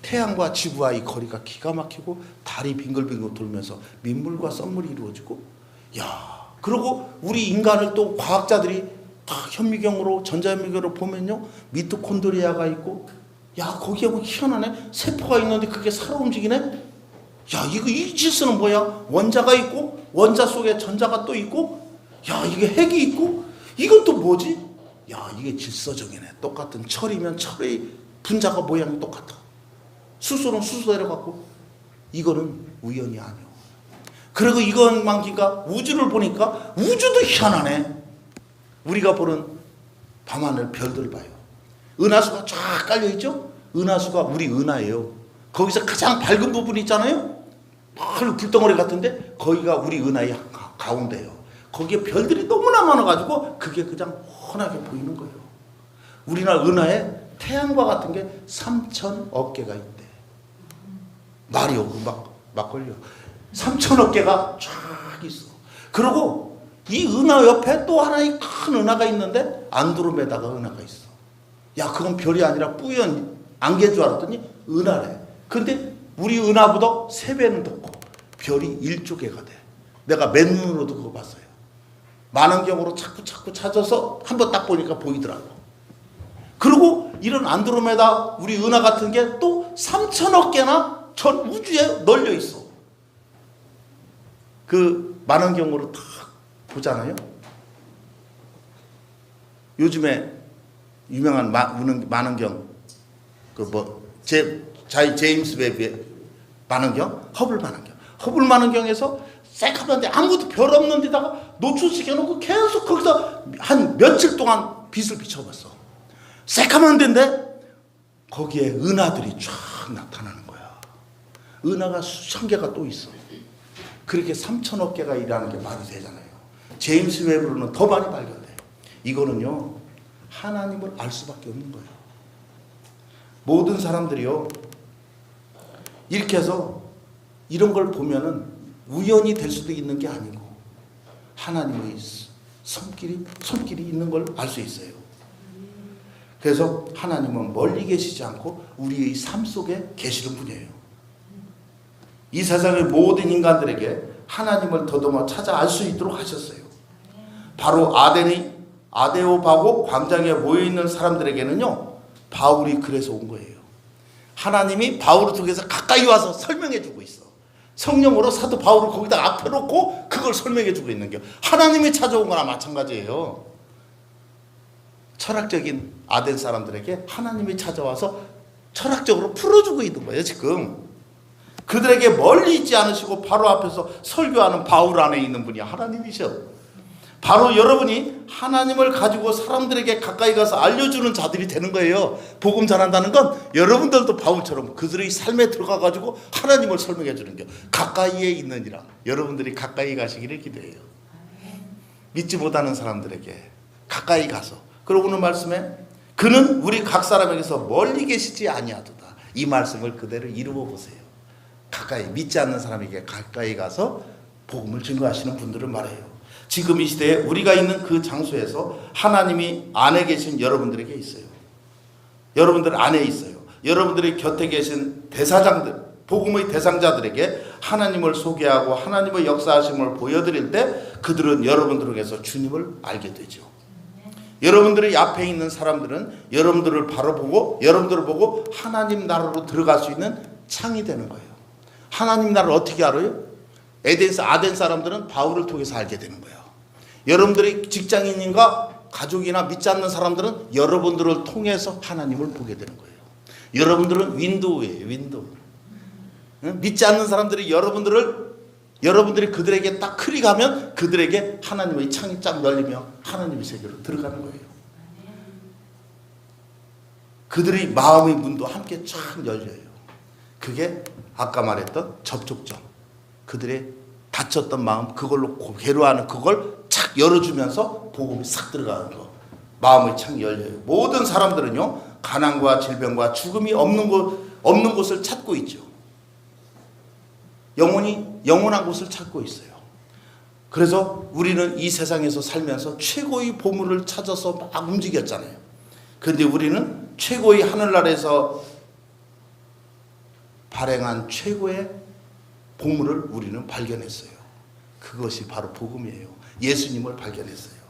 태양과 지구와의 거리가 기가 막히고 달이 빙글빙글 돌면서 민물과 썰물이 이루어지고, 그리고 우리 인간을 또 과학자들이 다 현미경으로, 전자현미경으로 보면요, 미토콘드리아가 있고, 거기에 뭐 희한하네, 세포가 있는데 그게 살아 움직이네. 야, 이 질서는 뭐야? 원자가 있고 원자 속에 전자가 또 있고, 야, 이게 핵이 있고, 이건 또 뭐지? 야, 이게 질서적이네. 똑같은 철이면 철의 분자가 모양이 똑같아. 수소는 수소대로 갖고, 이거는 우연이 아니오. 그리고 이것만큼가 우주를 보니까 우주도 희한하네. 우리가 보는 밤하늘 별들 봐요. 은하수가 쫙 깔려있죠? 은하수가 우리 은하예요. 거기서 가장 밝은 부분이 있잖아요. 펄 불덩어리 같은데 거기가 우리 은하의 가운데예요. 거기에 별들이 너무나 많아가지고 그게 그냥 훤하게 보이는 거예요. 우리나라 은하에 태양과 같은 게 3,000억 개가 있대. 말이 막 걸려. 3,000억 개가 쫙 있어. 그리고 이 은하 옆에 또 하나의 큰 은하가 있는데 안드로메다가 은하가 있어. 야, 그건 별이 아니라 뿌연 안개인 줄 알았더니 은하래. 근데 우리 은하보다 3배는 더 커. 별이 1조 개가 돼. 내가 맨눈으로도 그거 봤어요. 만원경으로 자꾸 찾아서 한번 딱 보니까 보이더라고. 그리고 이런 안드로메다 우리 은하 같은 게 또 3,000억 개나 전 우주에 널려 있어. 그 만원경으로 딱 보잖아요. 요즘에 유명한 만원경, 제임스 웹의 만원경, 허블 만원경. 허블 만원경에서 새카만데 아무것도 별 없는 데다가 노출시켜놓고 계속 거기서 한 며칠 동안 빛을 비춰봤어. 새카만 데인데 거기에 은하들이 쫙 나타나는 거야. 은하가 수천 개가 또 있어. 그렇게 3,000억 개가 일하는 게 말이 되잖아요. 제임스 웹으로는 더 많이 발견돼. 이거는요, 하나님을 알 수밖에 없는 거예요. 모든 사람들이요, 이렇게 해서 이런 걸 보면은 우연이 될 수도 있는 게 아니고 하나님의 손길이 있는 걸 알 수 있어요. 그래서 하나님은 멀리 계시지 않고 우리의 삶 속에 계시는 분이에요. 이 세상의 모든 인간들에게 하나님을 더더머 찾아 알 수 있도록 하셨어요. 바로 아데오바고 광장에 모여있는 사람들에게는요, 바울이 그래서 온 거예요. 하나님이 바울을 통해서 가까이 와서 설명해 주고 있어. 성령으로 사도 바울을 거기다 앞에 놓고 그걸 설명해 주고 있는 게 하나님이 찾아온 거나 마찬가지예요. 철학적인 아덴 사람들에게 하나님이 찾아와서 철학적으로 풀어주고 있는 거예요. 지금 그들에게 멀리 있지 않으시고 바로 앞에서 설교하는 바울 안에 있는 분이 하나님이셔. 바로 여러분이 하나님을 가지고 사람들에게 가까이 가서 알려주는 자들이 되는 거예요. 복음 전한다는 건 여러분들도 바울처럼 그들의 삶에 들어가가지고 하나님을 설명해 주는 게 가까이에 있느니라. 여러분들이 가까이 가시기를 기도해요. 믿지 못하는 사람들에게 가까이 가서. 그리고 오늘 말씀에 그는 우리 각 사람에게서 멀리 계시지 아니하도다. 이 말씀을 그대로 이루어 보세요. 가까이 믿지 않는 사람에게 가까이 가서 복음을 증거하시는 분들을 말해요. 지금 이 시대에 우리가 있는 그 장소에서 하나님이 안에 계신 여러분들에게 있어요. 여러분들 안에 있어요. 여러분들의 곁에 계신 대사장들, 복음의 대상자들에게 하나님을 소개하고 하나님의 역사하심을 보여드릴 때 그들은 여러분들에게서 주님을 알게 되죠. 여러분들의 앞에 있는 사람들은 여러분들을 바로 보고 여러분들을 보고 하나님 나라로 들어갈 수 있는 창이 되는 거예요. 하나님 나라를 어떻게 알아요? 아덴 사람들은 바울을 통해서 알게 되는 거예요. 여러분들이 직장인인가 가족이나 믿지 않는 사람들은 여러분들을 통해서 하나님을 보게 되는 거예요. 여러분들은 윈도우예요. 윈도우. 믿지 않는 사람들이 여러분들이 그들에게 딱 클릭하면 그들에게 하나님의 창이 쫙 열리며 하나님의 세계로 들어가는 거예요. 그들의 마음의 문도 함께 쫙 열려요. 그게 아까 말했던 접촉점. 그들의 닫혔던 마음, 그걸로 괴로워하는 그걸 착 열어주면서 복음이 싹 들어가는 거. 마음의 창이 열려요. 모든 사람들은요, 가난과 질병과 죽음이 없는 곳을 찾고 있죠. 영원한 곳을 찾고 있어요. 그래서 우리는 이 세상에서 살면서 최고의 보물을 찾아서 막 움직였잖아요. 그런데 우리는 최고의 하늘나라에서 발행한 최고의 보물을 우리는 발견했어요. 그것이 바로 복음이에요. 예수님을 발견했어요.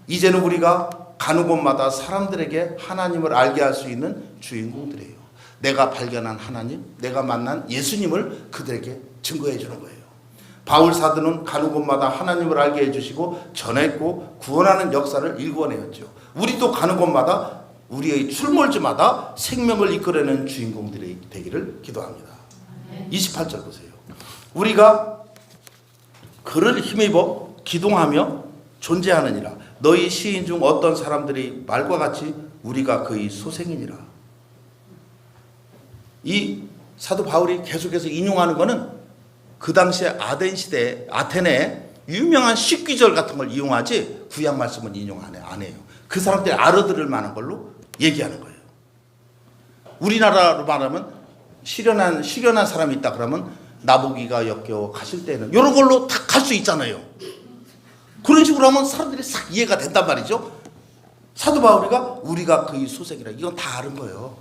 이제는 우리가 가는 곳마다 사람들에게 하나님을 알게 할 수 있는 주인공들이에요. 내가 발견한 하나님, 내가 만난 예수님을 그들에게 증거해 주는 거예요. 바울 사도는 가는 곳마다 하나님을 알게 해주시고 전했고 구원하는 역사를 일궈내었죠. 우리도 가는 곳마다 우리의 출몰지마다 생명을 이끌어내는 주인공들이 되기를 기도합니다. 28절 보세요. 우리가 그를 힘입어 기동하며 존재하느니라. 너희 시인 중 어떤 사람들이 말과 같이 우리가 그의 소생이니라. 이 사도 바울이 계속해서 인용하는 것은 그 당시에 아테네의 유명한 식귀절 같은 걸 이용하지 구약 말씀은 인용 안 해요. 그 사람들이 알아들을 만한 걸로 얘기하는 거예요. 우리나라로 말하면 실현한 사람이 있다 그러면 나보기가 역겨워 가실 때는 이런 걸로 다 갈 수 있잖아요. 그런 식으로 하면 사람들이 싹 이해가 된단 말이죠. 사도 바울이가 우리가 그의 소생이라 이건 다 아는 거예요.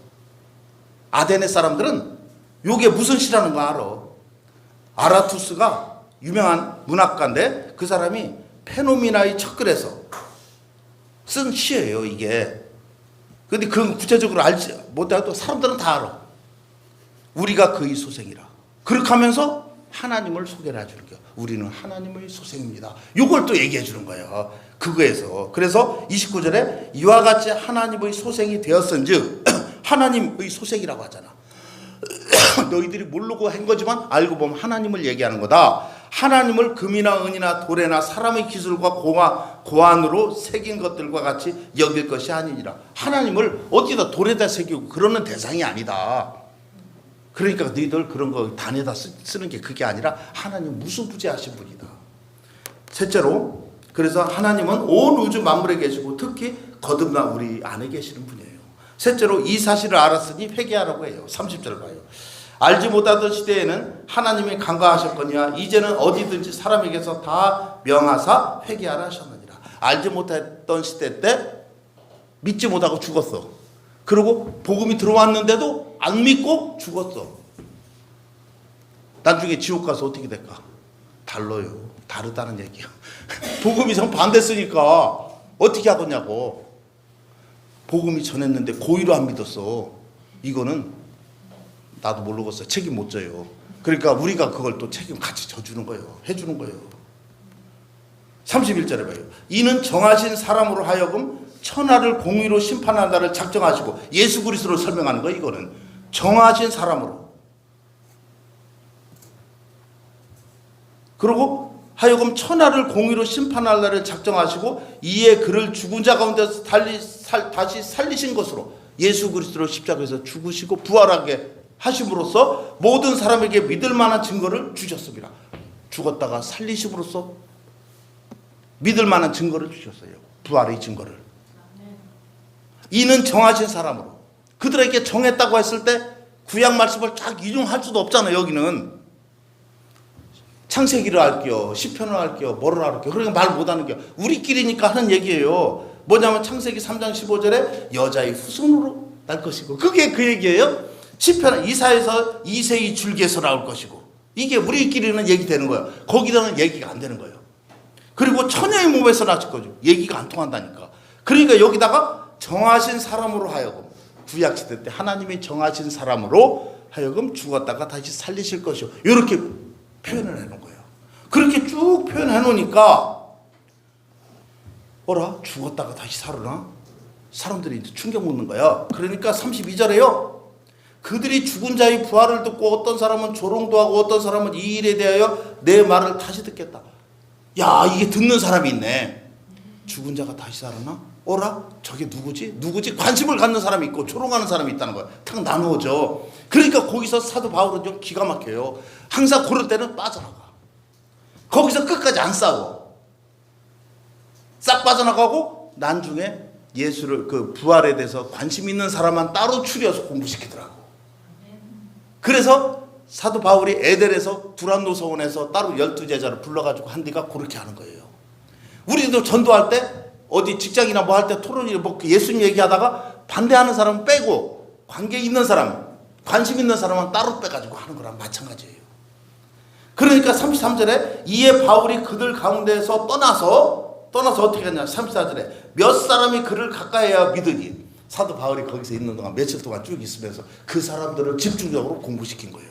아테네 사람들은 요게 무슨 시라는 거 알아. 아라투스가 유명한 문학가인데 그 사람이 페노미나의 척글에서 쓴 시예요 이게. 근데 그건 구체적으로 알지 못해도 사람들은 다 알아. 우리가 그의 소생이라. 그렇게 하면서 하나님을 소개를 해주는 거예요. 우리는 하나님의 소생입니다. 요걸 또 얘기해 주는 거예요. 그거에서. 그래서 29절에 이와 같이 하나님의 소생이 되었은즉 하나님의 소생이라고 하잖아. 너희들이 모르고 한 거지만 알고 보면 하나님을 얘기하는 거다. 하나님을 금이나 은이나 돌에나 사람의 기술과 고안으로 새긴 것들과 같이 여길 것이 아니니라. 하나님을 어디다 돌에다 새기고 그러는 대상이 아니다. 그러니까 너희들 그런 거 단에다 쓰는 게 그게 아니라 하나님 무수부재하신 분이다. 셋째로 그래서 하나님은 온 우주 만물에 계시고 특히 거듭난 우리 안에 계시는 분이에요. 셋째로 이 사실을 알았으니 회개하라고 해요. 30절 봐요. 알지 못하던 시대에는 하나님이 간과하셨거니와 이제는 어디든지 사람에게서 다 명하사 회개하라 하셨느니라. 알지 못했던 시대 때 믿지 못하고 죽었어. 그리고 복음이 들어왔는데도 안 믿고 죽었어. 나중에 지옥 가서 어떻게 될까? 달라요. 다르다는 얘기야. 복음이 정반대했으니까 어떻게 하겠냐고. 복음이 전했는데 고의로 안 믿었어. 이거는 나도 모르겠어. 책임 못 져요. 그러니까 우리가 그걸 또 책임 같이 져주는 거예요. 해주는 거예요. 31절에 봐요. 이는 정하신 사람으로 하여금 천하를 공의로 심판한다를 작정하시고 예수 그리스도를 설명하는 거예요. 이거는 정하신 사람으로. 그리고 하여금 천하를 공의로 심판할 날을 작정하시고 이에 그를 죽은 자 가운데서 다시 살리신 것으로 예수 그리스도를 십자가에서 죽으시고 부활하게 하심으로써 모든 사람에게 믿을 만한 증거를 주셨습니다. 죽었다가 살리심으로써 믿을 만한 증거를 주셨어요. 부활의 증거를. 이는 정하신 사람으로. 그들에게 정했다고 했을 때 구약 말씀을 쫙 인용할 수도 없잖아요. 여기는 창세기를 할게요, 시편을 할게요, 뭐를 할게요. 그러니까 말 못하는 게 우리끼리니까 하는 얘기예요. 뭐냐면 창세기 3장 15절에 여자의 후손으로 날 것이고 그게 그 얘기예요. 시편 이사에서 이새의 줄기에서 나올 것이고 이게 우리끼리는 얘기되는 거예요. 거기다는 얘기가 안 되는 거예요. 그리고 처녀의 몸에서 나실 거죠. 얘기가 안 통한다니까. 그러니까 여기다가 정하신 사람으로 하여금 구약시대 때 하나님이 정하신 사람으로 하여금 죽었다가 다시 살리실 것이요. 이렇게 표현을 해놓은 거예요. 그렇게 쭉 표현해 놓으니까 어라? 죽었다가 다시 살아나? 사람들이 이제 충격 먹는 거야. 그러니까 32절에요. 그들이 죽은 자의 부활을 듣고 어떤 사람은 조롱도 하고 어떤 사람은 이 일에 대하여 내 말을 다시 듣겠다. 야, 이게 듣는 사람이 있네. 죽은 자가 다시 살아나? 어라? 저게 누구지? 누구지? 관심을 갖는 사람이 있고 조롱하는 사람이 있다는 거야. 탁 나누어져. 그러니까 거기서 사도 바울은 좀 기가 막혀요. 항상 그럴 때는 빠져나가. 거기서 끝까지 안 싸워. 싹 빠져나가고 나중에 예수를 그 부활에 대해서 관심 있는 사람만 따로 추려서 공부시키더라고. 그래서 사도 바울이 에덴에서 두란노 서원에서 따로 12제자를 불러가지고 한 데가 그렇게 하는 거예요. 우리도 전도할 때 어디 직장이나 뭐 할 때 토론이 뭐 예수님 얘기하다가 반대하는 사람은 빼고 관계 있는 사람, 관심 있는 사람은 따로 빼가지고 하는 거랑 마찬가지예요. 그러니까 33절에 이에 바울이 그들 가운데에서 떠나서 어떻게 했냐. 34절에 몇 사람이 그를 가까이하여 믿으니 사도 바울이 거기서 있는 동안 며칠 동안 쭉 있으면서 그 사람들을 집중적으로 공부시킨 거예요.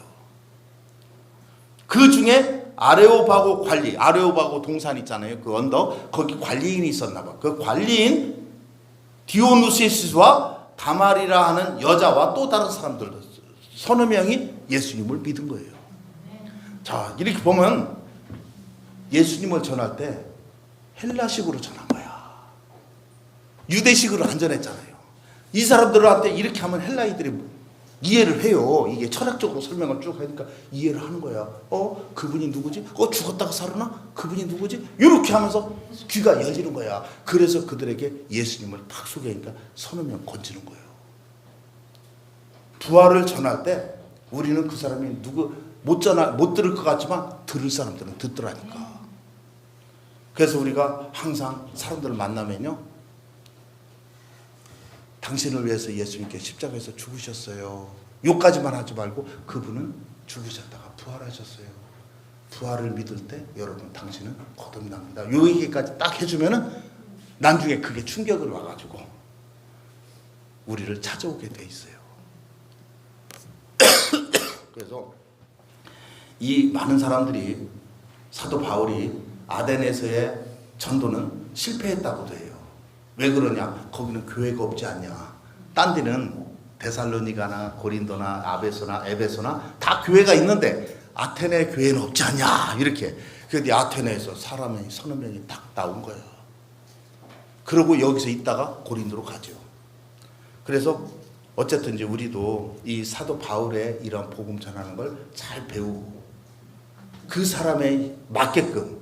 그 중에 아레오바고 관리, 아레오바고 동산 있잖아요. 그 언덕, 거기 관리인이 있었나 봐. 그 관리인 디오누시스와 다말이라 하는 여자와 또 다른 사람들 서너 명이 예수님을 믿은 거예요. 자, 이렇게 보면 예수님을 전할 때 헬라식으로 전한 거야. 유대식으로 안 전했잖아요. 이 사람들한테 이렇게 하면 헬라인들이 이해를 해요. 이게 철학적으로 설명을 쭉 하니까 이해를 하는 거야. 그분이 누구지? 죽었다가 살아나? 그분이 누구지? 이렇게 하면서 귀가 열리는 거야. 그래서 그들에게 예수님을 탁 소개하니까 서너 명 건지는 거예요. 부활을 전할 때 우리는 그 사람이 못 들을 것 같지만 들을 사람들은 듣더라니까. 그래서 우리가 항상 사람들을 만나면요, 당신을 위해서 예수님께 십자가에서 죽으셨어요. 욕까지만 하지 말고 그분은 죽으셨다가 부활하셨어요. 부활을 믿을 때 여러분 당신은 거듭납니다. 요 얘기까지 딱 해주면은 나중에 그게 충격을 와가지고 우리를 찾아오게 돼 있어요. 그래서 이 많은 사람들이 사도 바울이 아덴에서의 전도는 실패했다고도 해요. 왜 그러냐? 거기는 교회가 없지 않냐. 딴 데는 데살로니가나 고린도나 아베소나 에베소나 다 교회가 있는데 아테네 교회는 없지 않냐. 이렇게. 그런데 아테네에서 사람이 서너 명이 딱 나온 거예요. 그러고 여기서 있다가 고린도로 가죠. 그래서 어쨌든 이제 우리도 이 사도 바울의 이런 복음 전하는 걸 잘 배우고 그 사람에 맞게끔,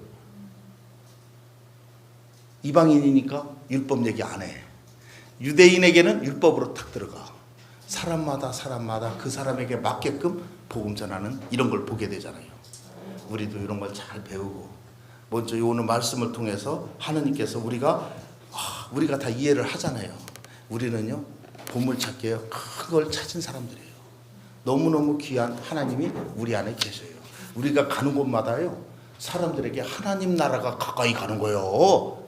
이방인이니까 율법 얘기 안 해. 유대인에게는 율법으로 탁 들어가. 사람마다 그 사람에게 맞게끔 복음 전하는 이런 걸 보게 되잖아요. 우리도 이런 걸 잘 배우고, 먼저 오늘 말씀을 통해서 하느님께서 우리가 다 이해를 하잖아요. 우리는요, 보물찾기에 큰 걸 찾은 사람들이에요. 너무너무 귀한 하나님이 우리 안에 계셔요. 우리가 가는 곳마다요, 사람들에게 하나님 나라가 가까이 가는 거예요.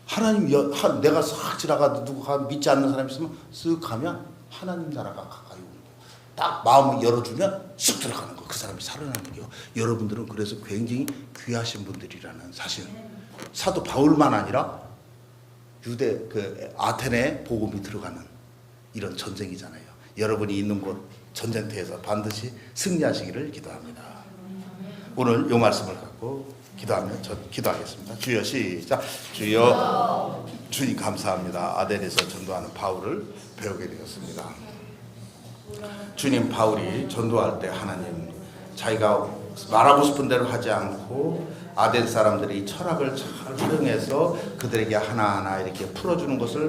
하나님, 내가 싹 지나가도 누가 믿지 않는 사람이 있으면 쓱 가면 하나님 나라가 가까이 오는 거예요. 딱 마음을 열어주면 쑥 들어가는 거예요. 그 사람이 살아나는 거예요. 여러분들은 그래서 굉장히 귀하신 분들이라는 사실. 사도 바울만 아니라 아테네 복음이 들어가는 이런 전쟁이잖아요. 여러분이 있는 곳 전쟁터에서 반드시 승리하시기를 기도합니다. 오늘 이 말씀을 갖고 기도하면 기도하겠습니다. 주여 시작. 주여, 주님 감사합니다. 아덴에서 전도하는 바울을 배우게 되었습니다. 주님, 바울이 전도할 때 하나님 자기가 말하고 싶은 대로 하지 않고 아덴 사람들이 철학을 잘 활용해서 그들에게 하나하나 이렇게 풀어주는 것을